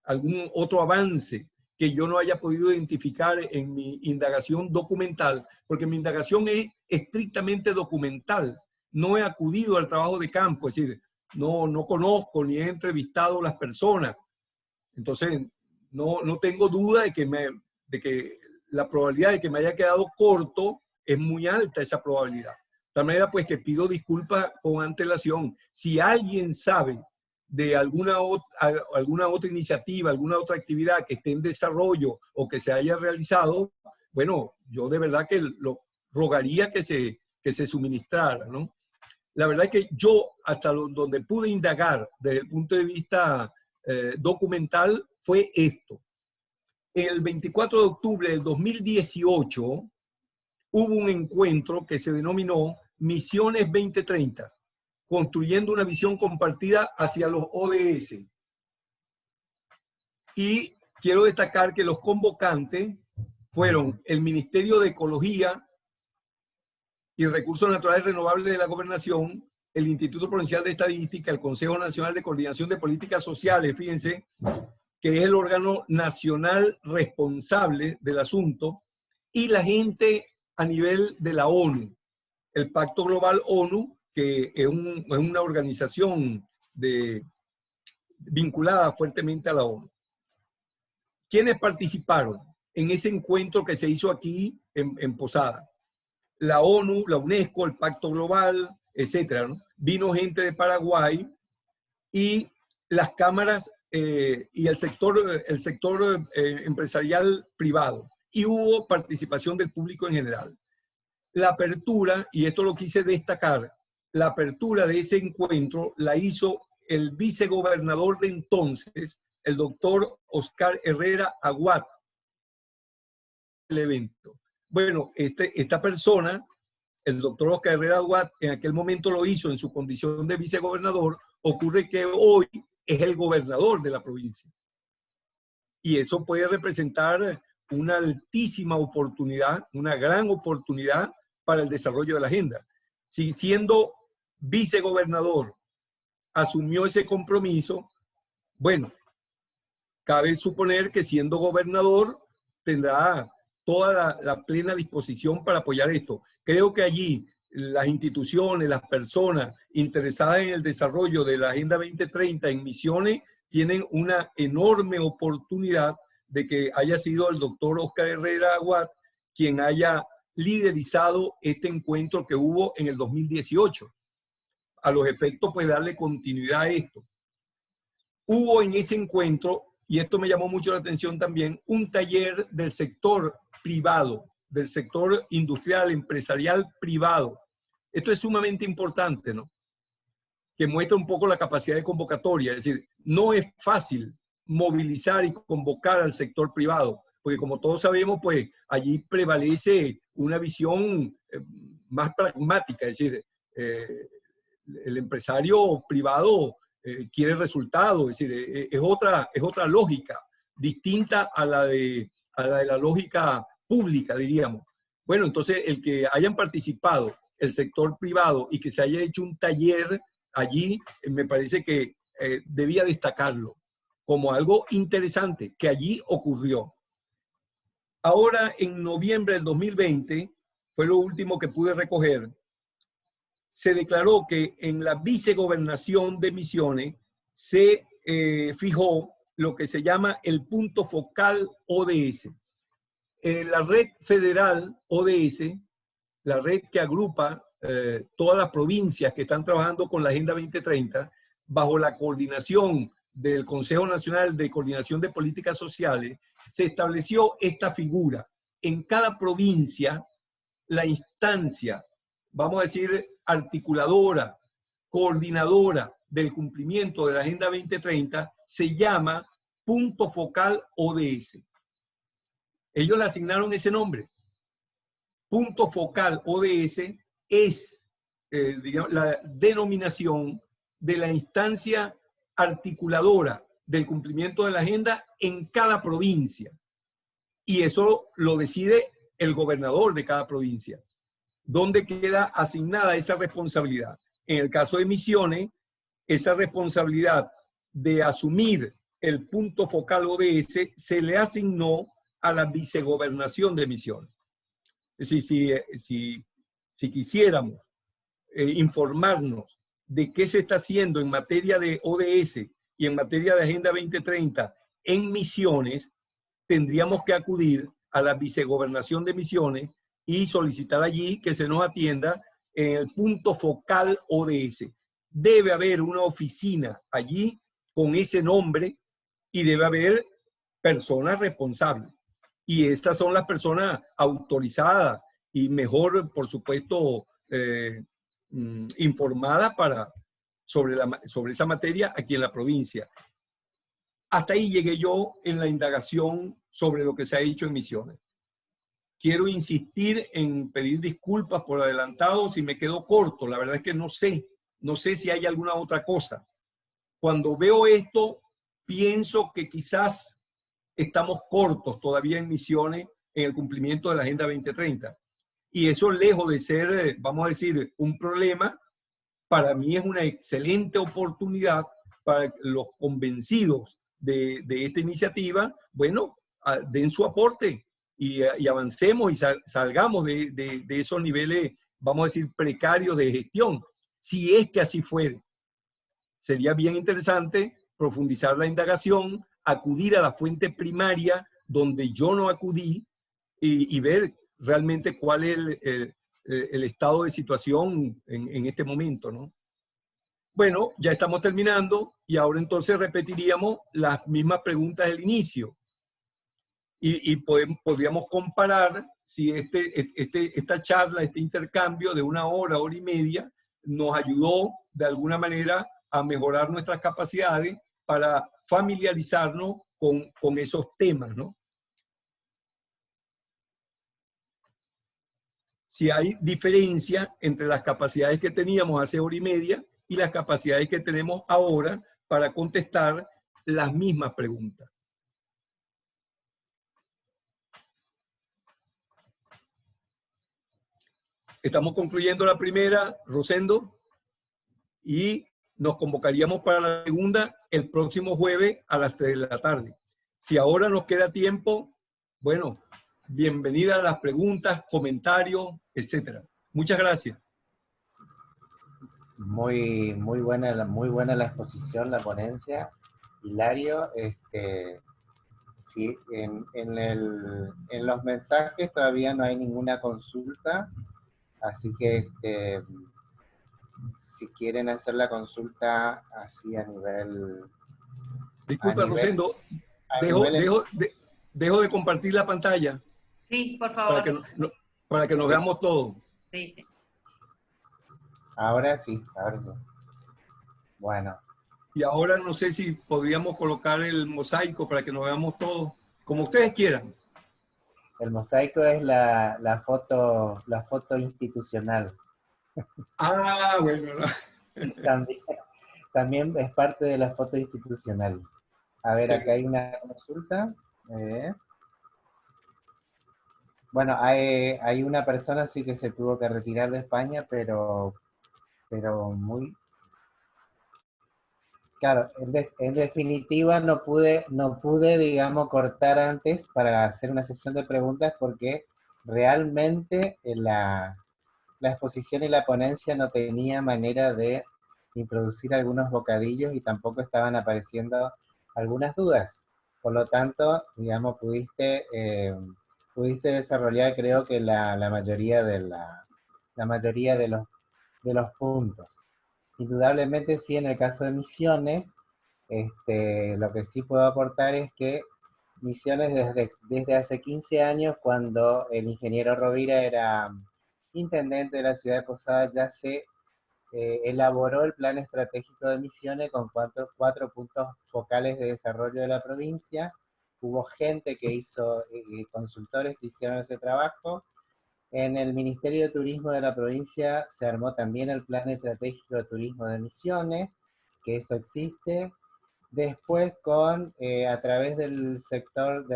S3: algún otro avance que yo no haya podido identificar en mi indagación documental, porque mi indagación es estrictamente documental. No he acudido al trabajo de campo, es decir, no conozco ni he entrevistado a las personas. Entonces, no tengo duda de que la probabilidad de que me haya quedado corto es muy alta, esa probabilidad. De tal manera, pues, que pido disculpas con antelación. Si alguien sabe de alguna otra iniciativa, alguna otra actividad que esté en desarrollo o que se haya realizado, bueno, yo de verdad que lo rogaría que se suministrara, ¿no? La verdad es que yo, hasta donde pude indagar desde el punto de vista documental, fue esto. El 24 de octubre del 2018 hubo un encuentro que se denominó Misiones 2030, construyendo una visión compartida hacia los ODS. Y quiero destacar que los convocantes fueron el Ministerio de Ecología y Recursos Naturales Renovables de la Gobernación, el Instituto Provincial de Estadística, el Consejo Nacional de Coordinación de Políticas Sociales, fíjense, que es el órgano nacional responsable del asunto, y la gente a nivel de la ONU, el Pacto Global ONU, que es una organización vinculada fuertemente a la ONU. ¿Quiénes participaron en ese encuentro que se hizo aquí en Posada? La ONU, la UNESCO, el Pacto Global, etcétera, ¿no? Vino gente de Paraguay y las cámaras y el sector empresarial privado. Y hubo participación del público en general. La apertura, y esto lo quise destacar, la apertura de ese encuentro la hizo el vicegobernador de entonces, el doctor Oscar Herrera Aguat, el evento. Bueno, esta persona, el doctor Oscar Herrera Aguat, en aquel momento lo hizo en su condición de vicegobernador. Ocurre que hoy es el gobernador de la provincia. Y eso puede representar una altísima oportunidad, una gran oportunidad para el desarrollo de la agenda. Si siendo vicegobernador asumió ese compromiso, bueno, cabe suponer que siendo gobernador tendrá toda la plena disposición para apoyar esto. Creo que allí las instituciones, las personas interesadas en el desarrollo de la Agenda 2030 en Misiones tienen una enorme oportunidad de que haya sido el doctor Oscar Herrera Aguad quien haya liderizado este encuentro que hubo en el 2018. A los efectos, pues, darle continuidad a esto. Hubo en ese encuentro, y esto me llamó mucho la atención también, un taller del sector privado, del sector industrial, empresarial privado. Esto es sumamente importante, ¿no? Que muestra un poco la capacidad de convocatoria. Es decir, no es fácil movilizar y convocar al sector privado, porque como todos sabemos, pues allí prevalece una visión más pragmática. Es decir, el empresario privado quiere resultados. Es decir, es otra lógica, distinta a la de la lógica pública, diríamos. Bueno, entonces el que hayan participado el sector privado y que se haya hecho un taller allí, me parece que debía destacarlo como algo interesante que allí ocurrió. Ahora, en noviembre del 2020, fue lo último que pude recoger, se declaró que en la vicegobernación de Misiones se fijó lo que se llama el punto focal ODS. La red federal ODS, la red que agrupa todas las provincias que están trabajando con la Agenda 2030, bajo la coordinación del Consejo Nacional de Coordinación de Políticas Sociales, se estableció esta figura. En cada provincia, la instancia, vamos a decir, articuladora, coordinadora del cumplimiento de la Agenda 2030, se llama Punto Focal ODS. Ellos le asignaron ese nombre. Punto Focal ODS es digamos, la denominación de la instancia articuladora del cumplimiento de la agenda en cada provincia. Y eso lo decide el gobernador de cada provincia. ¿Dónde queda asignada esa responsabilidad? En el caso de Misiones, esa responsabilidad de asumir el punto focal ODS se le asignó a la vicegobernación de Misiones. Es decir, si quisiéramos informarnos de qué se está haciendo en materia de ODS y en materia de Agenda 2030 en Misiones, tendríamos que acudir a la vicegobernación de Misiones y solicitar allí que se nos atienda en el punto focal ODS. Debe haber una oficina allí con ese nombre y debe haber personas responsables. Y estas son las personas autorizadas y mejor, por supuesto, informadas sobre esa materia aquí en la provincia. Hasta ahí llegué yo en la indagación sobre lo que se ha hecho en Misiones. Quiero insistir en pedir disculpas por adelantado si me quedo corto. La verdad es que no sé si hay alguna otra cosa. Cuando veo esto, pienso que quizás estamos cortos todavía en Misiones en el cumplimiento de la Agenda 2030. Y eso, lejos de ser, vamos a decir, un problema, para mí es una excelente oportunidad para los convencidos de esta iniciativa, bueno, den su aporte y avancemos y salgamos de esos niveles, vamos a decir, precarios de gestión, si es que así fuere. Sería bien interesante profundizar la indagación, acudir a la fuente primaria donde yo no acudí y ver realmente cuál es el estado de situación en este momento, ¿no? Bueno, ya estamos terminando y ahora entonces repetiríamos las mismas preguntas del inicio. Y podríamos comparar si esta charla, este intercambio de una hora y media, nos ayudó de alguna manera a mejorar nuestras capacidades para familiarizarnos con esos temas, ¿no? Si hay diferencia entre las capacidades que teníamos hace hora y media y las capacidades que tenemos ahora para contestar las mismas preguntas. Estamos concluyendo la primera, Rosendo, y nos convocaríamos para la segunda el próximo jueves a las 3 de la tarde. Si ahora nos queda tiempo, bueno, bienvenida a las preguntas, comentarios, etc. Muchas gracias.
S1: muy buena la exposición, la ponencia. Hilario, sí, en los mensajes todavía no hay ninguna consulta, así que si quieren hacer la consulta así a
S3: Disculpa,
S1: nivel,
S3: Rosendo,
S1: a nivel,
S3: dejo de compartir la pantalla
S2: Sí, por
S3: para
S2: favor.
S3: para que nos
S1: sí,
S3: veamos todos.
S2: Sí, sí.
S1: ahora sí, ahora sí. Bueno,
S3: Y ahora no sé si podríamos colocar el mosaico para que nos veamos todos, como ustedes quieran.
S1: el mosaico es la foto institucional.
S3: Ah, bueno, no.
S1: También, también es parte de la foto institucional. A ver, acá hay una consulta. eh. Bueno, hay una persona sí que se tuvo que retirar de España, pero muy... Claro, en definitiva no pude, digamos, cortar antes para hacer una sesión de preguntas porque realmente la exposición y la ponencia no tenía manera de introducir algunos bocadillos y tampoco estaban apareciendo algunas dudas. Por lo tanto, digamos, pudiste desarrollar, creo que la mayoría la mayoría de los puntos. Indudablemente sí, en el caso de Misiones, lo que sí puedo aportar es que Misiones desde hace 15 años, cuando el ingeniero Rovira era intendente de la ciudad de Posadas, ya se elaboró el plan estratégico de Misiones con cuatro puntos focales de desarrollo de la provincia. Hubo gente que hizo, consultores que hicieron ese trabajo. En el Ministerio de Turismo de la provincia se armó también el plan estratégico de turismo de Misiones, que eso existe. Después a través del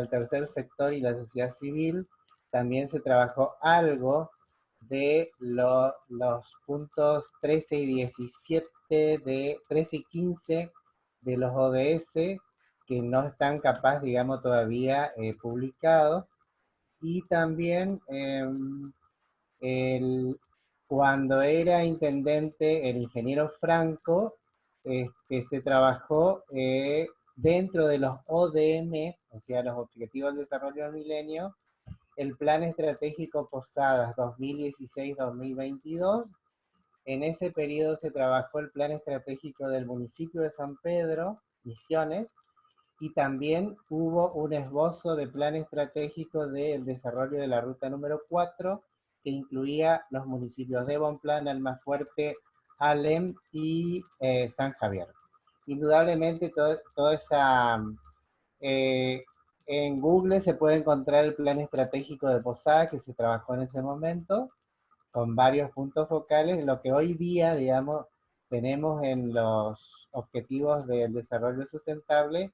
S1: tercer sector y la sociedad civil, también se trabajó algo de los puntos 13 y 17 13 y 15 de los ODS, que no están capaz, digamos, todavía publicados. Y también cuando era intendente el ingeniero Franco, se trabajó dentro de los ODM, o sea, los Objetivos de Desarrollo del Milenio, el Plan Estratégico Posadas 2016-2022. En ese periodo se trabajó el Plan Estratégico del municipio de San Pedro, Misiones, y también hubo un esbozo de plan estratégico del desarrollo de la ruta número 4, que incluía los municipios de Bonplan, Almafuerte, Alem y San Javier. Indudablemente toda esa... eh, en Google se puede encontrar el plan estratégico de Posada que se trabajó en ese momento, con varios puntos focales, lo que hoy día, digamos, tenemos en los objetivos del desarrollo sustentable.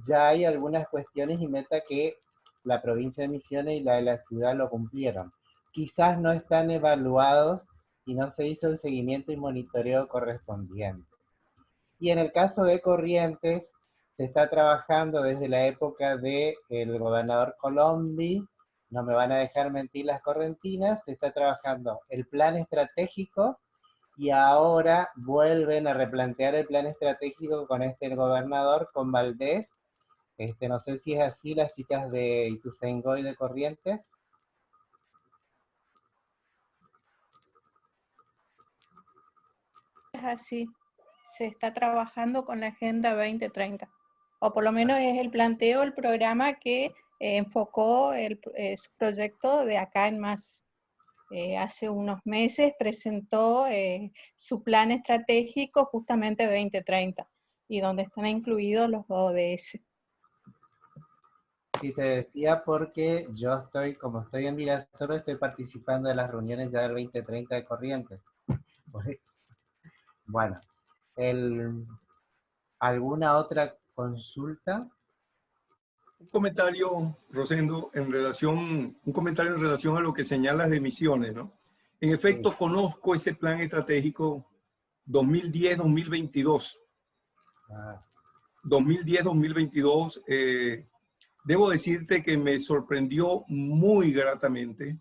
S1: Ya hay algunas cuestiones y metas que la provincia de Misiones y la de la ciudad lo cumplieron. Quizás no están evaluados y no se hizo el seguimiento y monitoreo correspondiente. Y en el caso de Corrientes, se está trabajando desde la época del gobernador Colombi, no me van a dejar mentir las correntinas, se está trabajando el plan estratégico y ahora vuelven a replantear el plan estratégico con el gobernador, con Valdés. No sé si es así, las chicas de Ituzaingó y de Corrientes.
S4: Es así, se está trabajando con la Agenda 2030, o por lo menos es el planteo, el programa que enfocó su proyecto de acá en más. Hace unos meses presentó su plan estratégico justamente 2030, y donde están incluidos los ODS.
S1: Sí, te decía porque como estoy en Mirasol, estoy participando de las reuniones ya del 2030 de Corrientes. Por eso. Bueno, ¿alguna otra consulta?
S3: Un comentario, Rosendo, un comentario en relación a lo que señalas de Misiones, ¿no? En efecto,
S1: Sí.
S3: conozco ese plan estratégico 2010-2022. 2010-2022, debo decirte que me sorprendió muy gratamente.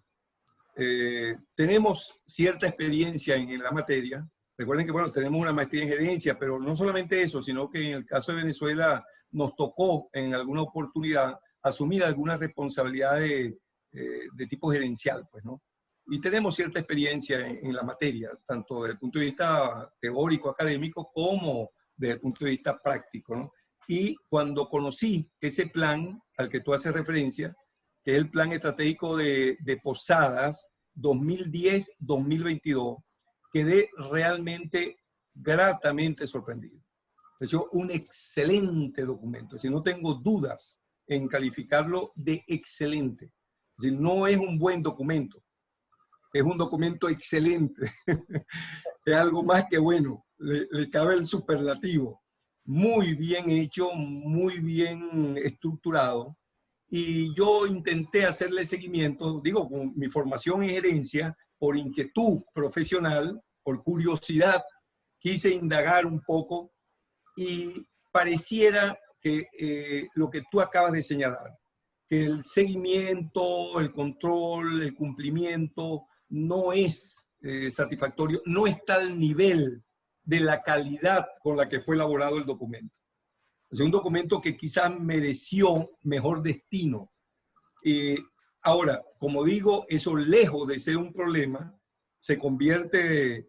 S3: Tenemos cierta experiencia en la materia, Recuerden que, bueno, tenemos una maestría en gerencia, pero no solamente eso, sino que en el caso de Venezuela nos tocó en alguna oportunidad asumir algunas responsabilidades de tipo gerencial, pues, ¿no? Y tenemos cierta experiencia en la materia, tanto desde el punto de vista teórico, académico, como desde el punto de vista práctico, ¿no? Y cuando conocí ese plan al que tú haces referencia, que es el plan estratégico de Posadas 2010-2022, quedé realmente gratamente sorprendido. Es un excelente documento, es decir, no tengo dudas en calificarlo de excelente. Es decir, no es un buen documento, es un documento excelente. Es algo más que bueno, le cabe el superlativo. Muy bien hecho, muy bien estructurado. Y yo intenté hacerle seguimiento, digo, con mi formación en gerencia, por inquietud profesional, por curiosidad, quise indagar un poco y pareciera que lo que tú acabas de señalar, que el seguimiento, el control, el cumplimiento no es satisfactorio, no está al nivel de la calidad con la que fue elaborado el documento. Es un documento que quizás mereció mejor destino. Ahora, como digo, eso lejos de ser un problema, se convierte,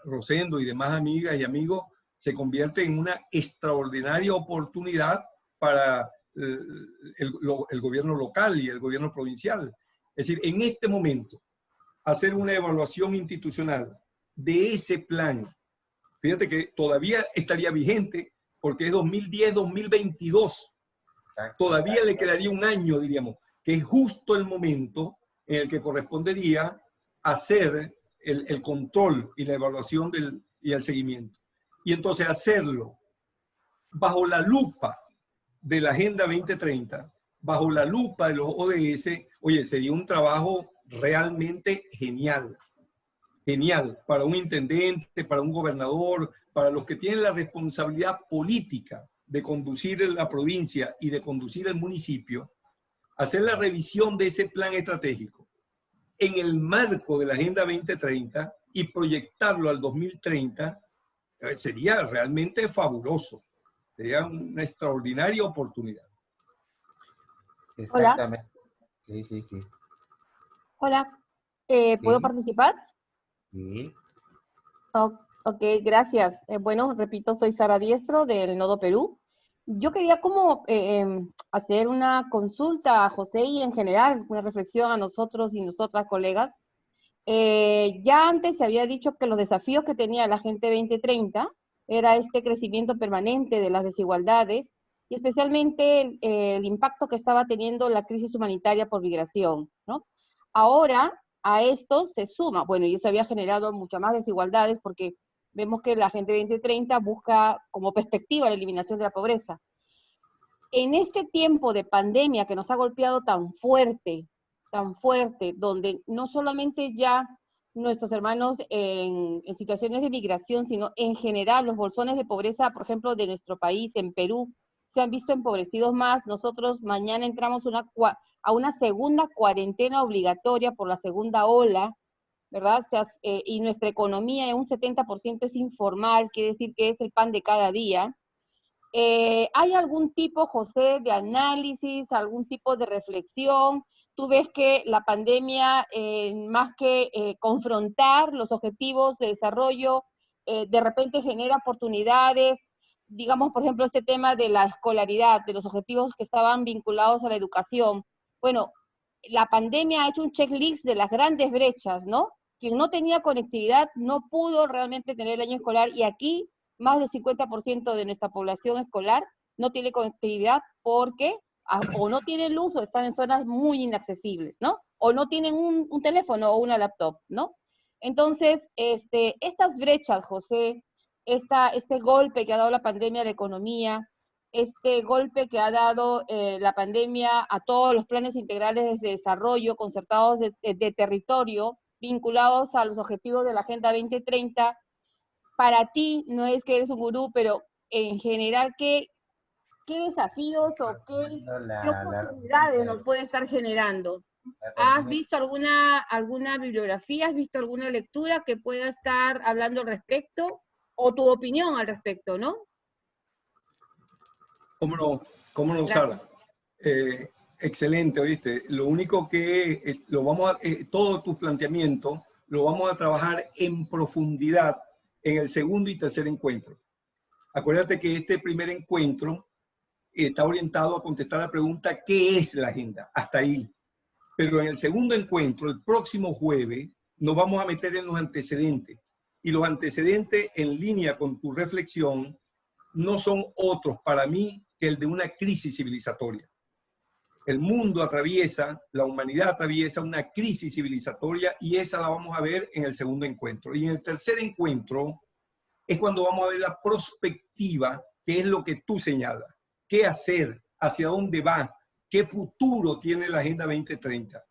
S3: Rosendo y demás amigas y amigos, se convierte en una extraordinaria oportunidad para el gobierno local y el gobierno provincial. Es decir, en este momento, hacer una evaluación institucional de ese plan, fíjate que todavía estaría vigente porque es 2010-2022. Todavía le quedaría un año, diríamos, que es justo el momento en el que correspondería hacer el control y la evaluación y el seguimiento. Y entonces hacerlo bajo la lupa de la Agenda 2030, bajo la lupa de los ODS, oye, sería un trabajo realmente genial. Genial para un intendente, para un gobernador, para los que tienen la responsabilidad política de conducir la provincia y de conducir el municipio, hacer la revisión de ese plan estratégico en el marco de la Agenda 2030 y proyectarlo al 2030, sería realmente fabuloso. Sería una extraordinaria oportunidad.
S1: Exactamente. Hola. Sí, sí, sí.
S5: Hola, ¿puedo participar?
S1: Sí.
S5: Ok, gracias. Bueno, repito, soy Sara Diestro del Nodo Perú. Yo quería como hacer una consulta a José y en general una reflexión a nosotros y nosotras colegas. Ya antes se había dicho que los desafíos que tenía la Agenda 2030 era este crecimiento permanente de las desigualdades y especialmente el impacto que estaba teniendo la crisis humanitaria por migración, ¿no? Ahora a esto se suma, bueno, y eso había generado muchas más desigualdades porque vemos que la Agenda 2030 busca como perspectiva la eliminación de la pobreza. En este tiempo de pandemia que nos ha golpeado tan fuerte, donde no solamente ya nuestros hermanos en situaciones de migración, sino en general los bolsones de pobreza, por ejemplo, de nuestro país, en Perú, se han visto empobrecidos más. Nosotros mañana entramos a una segunda cuarentena obligatoria por la segunda ola, ¿verdad? Y nuestra economía en un 70% es informal, quiere decir que es el pan de cada día. ¿Hay algún tipo, José, de análisis, algún tipo de reflexión? Tú ves que la pandemia, más que confrontar los objetivos de desarrollo, de repente genera oportunidades, digamos, por ejemplo, este tema de la escolaridad, de los objetivos que estaban vinculados a la educación. Bueno, la pandemia ha hecho un checklist de las grandes brechas, ¿no? Quien no tenía conectividad no pudo realmente tener el año escolar, y aquí más del 50% de nuestra población escolar no tiene conectividad porque o no tienen luz o están en zonas muy inaccesibles, ¿no? O no tienen un teléfono o una laptop, ¿no? Entonces, estas brechas, José, este golpe que ha dado la pandemia a la economía, este golpe que ha dado la pandemia a todos los planes integrales de desarrollo concertados de territorio, vinculados a los objetivos de la Agenda 2030, para ti, no es que eres un gurú, pero en general, ¿qué desafíos o qué oportunidades nos puede estar generando? ¿Has visto alguna bibliografía, has visto alguna lectura que pueda estar hablando al respecto? O tu opinión al respecto, ¿no?
S3: ¿Cómo no, Sara? Excelente, ¿oíste? Lo único que todo tu planteamiento lo vamos a trabajar en profundidad en el segundo y tercer encuentro. Acuérdate que este primer encuentro está orientado a contestar la pregunta ¿qué es la agenda? Hasta ahí. Pero en el segundo encuentro, el próximo jueves, nos vamos a meter en los antecedentes. Y los antecedentes, en línea con tu reflexión, no son otros para mí que el de una crisis civilizatoria. El mundo atraviesa, la humanidad atraviesa una crisis civilizatoria y esa la vamos a ver en el segundo encuentro. Y en el tercer encuentro es cuando vamos a ver la perspectiva, que es lo que tú señalas. ¿Qué hacer? ¿Hacia dónde va? ¿Qué futuro tiene la Agenda 2030?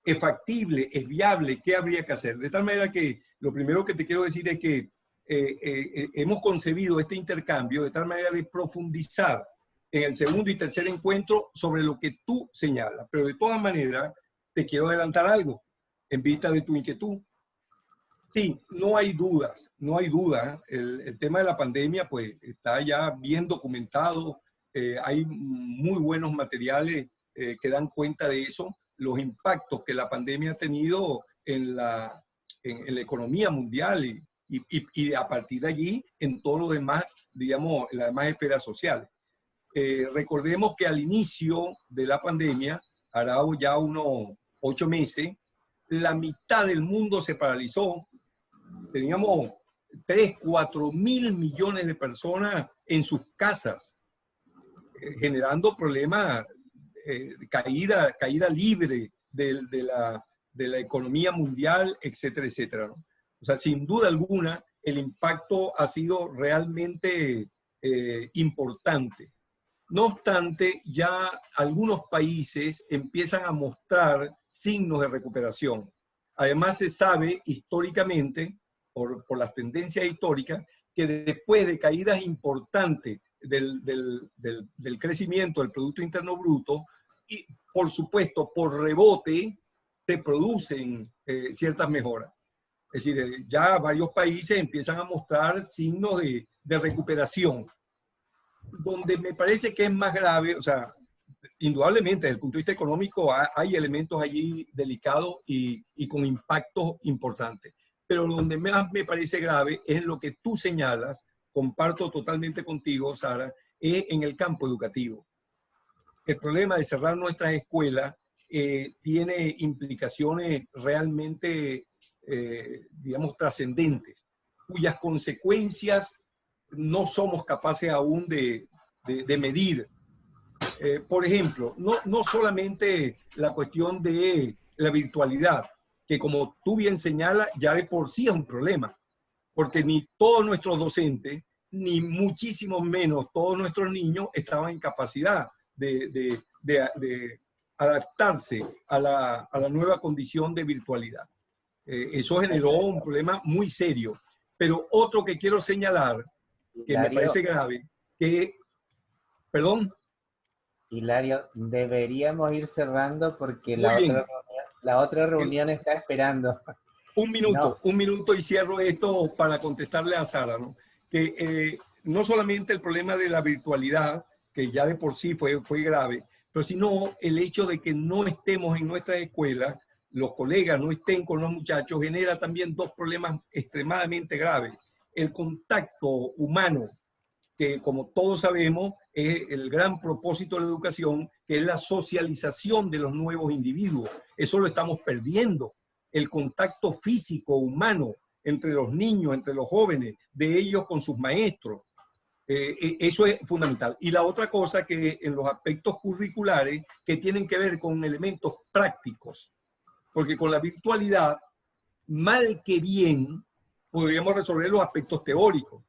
S3: ¿Es factible? ¿Es viable? ¿Qué habría que hacer? De tal manera que lo primero que te quiero decir es que hemos concebido este intercambio de tal manera de profundizar en el segundo y tercer encuentro sobre lo que tú señalas. Pero de todas maneras, te quiero adelantar algo en vista de tu inquietud. Sí, no hay dudas, no hay duda. El tema de la pandemia pues está ya bien documentado. Hay muy buenos materiales que dan cuenta de eso, los impactos que la pandemia ha tenido en la economía mundial y a partir de allí en todo lo demás, digamos, en las demás esferas sociales. Recordemos que al inicio de la pandemia, hará ya unos 8 meses, la mitad del mundo se paralizó. Teníamos 3, 4 mil millones de personas en sus casas, generando problemas, caída libre de la economía mundial, etcétera, etcétera, ¿no? O sea, sin duda alguna, el impacto ha sido realmente importante. No obstante, ya algunos países empiezan a mostrar signos de recuperación. Además, se sabe históricamente, por las tendencias históricas, que después de caídas importantes del crecimiento del Producto Interno Bruto, y por supuesto, por rebote, se producen ciertas mejoras. Es decir, ya varios países empiezan a mostrar signos de recuperación. Donde me parece que es más grave, o sea, indudablemente desde el punto de vista económico hay elementos allí delicados y con impactos importantes. Pero donde más me parece grave es lo que tú señalas, comparto totalmente contigo, Sara, es en el campo educativo. El problema de cerrar nuestras escuelas tiene implicaciones realmente, digamos, trascendentes, cuyas consecuencias no somos capaces aún de medir. Por ejemplo, no solamente la cuestión de la virtualidad, que como tú bien señalas, ya de por sí es un problema, porque ni todos nuestros docentes, ni muchísimo menos todos nuestros niños estaban en capacidad de adaptarse a la nueva condición de virtualidad. Eso generó un problema muy serio. Pero otro que quiero señalar, que me parece grave, que... Perdón.
S1: Hilario, deberíamos ir cerrando porque la otra reunión está esperando.
S3: Un minuto y cierro esto para contestarle a Sara, ¿no? Que no solamente el problema de la virtualidad, que ya de por sí fue grave, pero sino el hecho de que no estemos en nuestra escuela, los colegas no estén con los muchachos, genera también dos problemas extremadamente graves. El contacto humano, que como todos sabemos es el gran propósito de la educación, que es la socialización de los nuevos individuos. Eso lo estamos perdiendo. El contacto físico, humano, entre los niños, entre los jóvenes, de ellos con sus maestros. Eso es fundamental. Y la otra cosa que en los aspectos curriculares que tienen que ver con elementos prácticos, porque con la virtualidad, mal que bien, podríamos resolver los aspectos teóricos,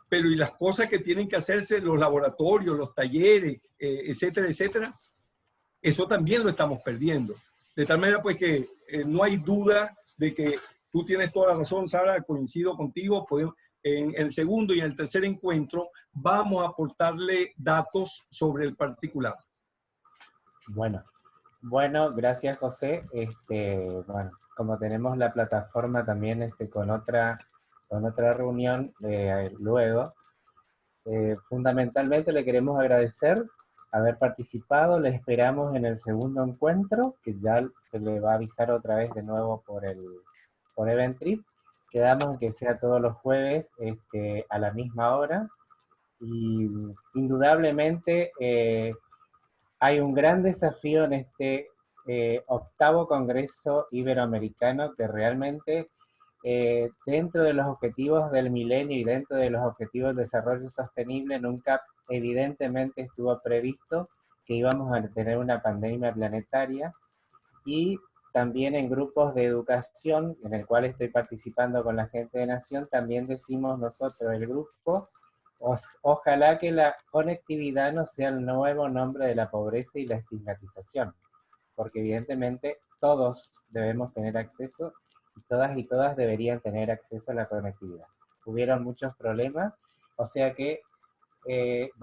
S3: pero y las cosas que tienen que hacerse, los laboratorios, los talleres, etcétera, etcétera, eso también lo estamos perdiendo. De tal manera pues que no hay duda de que tú tienes toda la razón, Sara, coincido contigo, en el segundo y en el tercer encuentro vamos a aportarle datos sobre el particular.
S1: Bueno, Bueno, gracias José. Bueno, como tenemos la plataforma también con otra reunión luego, fundamentalmente le queremos agradecer haber participado. Le esperamos en el segundo encuentro, que ya se le va a avisar otra vez de nuevo por Eventbrite. Quedamos en que sea todos los jueves a la misma hora. Y indudablemente hay un gran desafío en este octavo Congreso Iberoamericano que realmente dentro de los objetivos del milenio y dentro de los objetivos de desarrollo sostenible nunca evidentemente estuvo previsto que íbamos a tener una pandemia planetaria, y también en grupos de educación en el cual estoy participando con la gente de Nación, también decimos nosotros, el grupo, ojalá que la conectividad no sea el nuevo nombre de la pobreza y la estigmatización, porque evidentemente todos debemos tener acceso, y todas deberían tener acceso a la conectividad. Hubieron muchos problemas, o sea que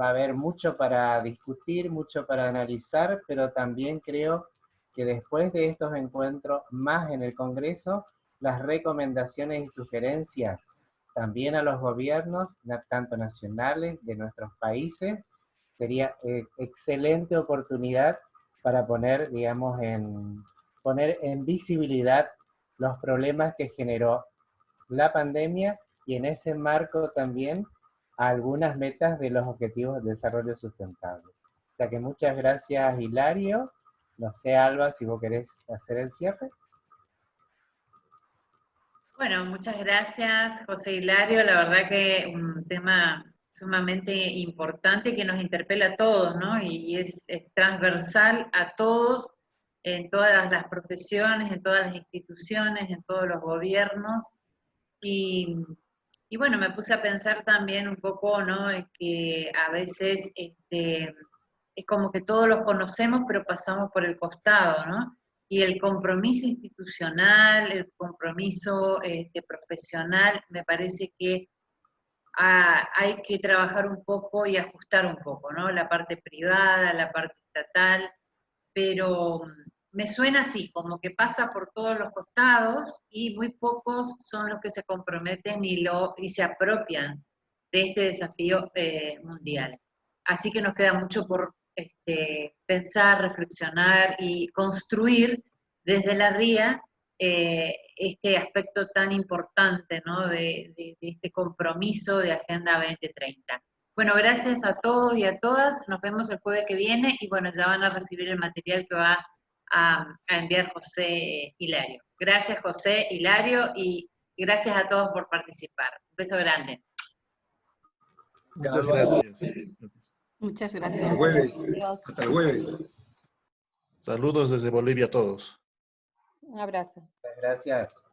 S1: va a haber mucho para discutir, mucho para analizar, pero también creo que después de estos encuentros, más en el Congreso, las recomendaciones y sugerencias también a los gobiernos, tanto nacionales de nuestros países, sería excelente oportunidad para poner, digamos, poner en visibilidad los problemas que generó la pandemia, y en ese marco también algunas metas de los Objetivos de Desarrollo Sustentable. O sea que muchas gracias, Hilario. No sé, Alba, si vos querés hacer el cierre.
S2: Bueno, muchas gracias, José Hilario. La verdad que un tema sumamente importante que nos interpela a todos, ¿no? Y es transversal a todos, en todas las profesiones, en todas las instituciones, en todos los gobiernos. Y bueno, me puse a pensar también un poco, ¿no? Que a veces es como que todos los conocemos, pero pasamos por el costado, ¿no? Y el compromiso institucional, el compromiso profesional, me parece que hay que trabajar un poco y ajustar un poco, ¿no? La parte privada, la parte estatal, pero me suena así, como que pasa por todos los costados y muy pocos son los que se comprometen y se apropian de este desafío mundial. Así que nos queda mucho por pensar, reflexionar y construir desde la RIA este aspecto tan importante, ¿no? de este compromiso de Agenda 2030. Bueno, gracias a todos y a todas. Nos vemos el jueves que viene y bueno, ya van a recibir el material que va a enviar José Hilario. Gracias, José Hilario, y gracias a todos por participar. Un beso grande.
S6: Muchas gracias.
S5: Muchas
S3: Hasta el
S5: gracias.
S3: jueves.
S5: Adiós.
S3: Hasta el jueves.
S6: Saludos desde Bolivia a todos.
S5: Un abrazo.
S1: Muchas gracias.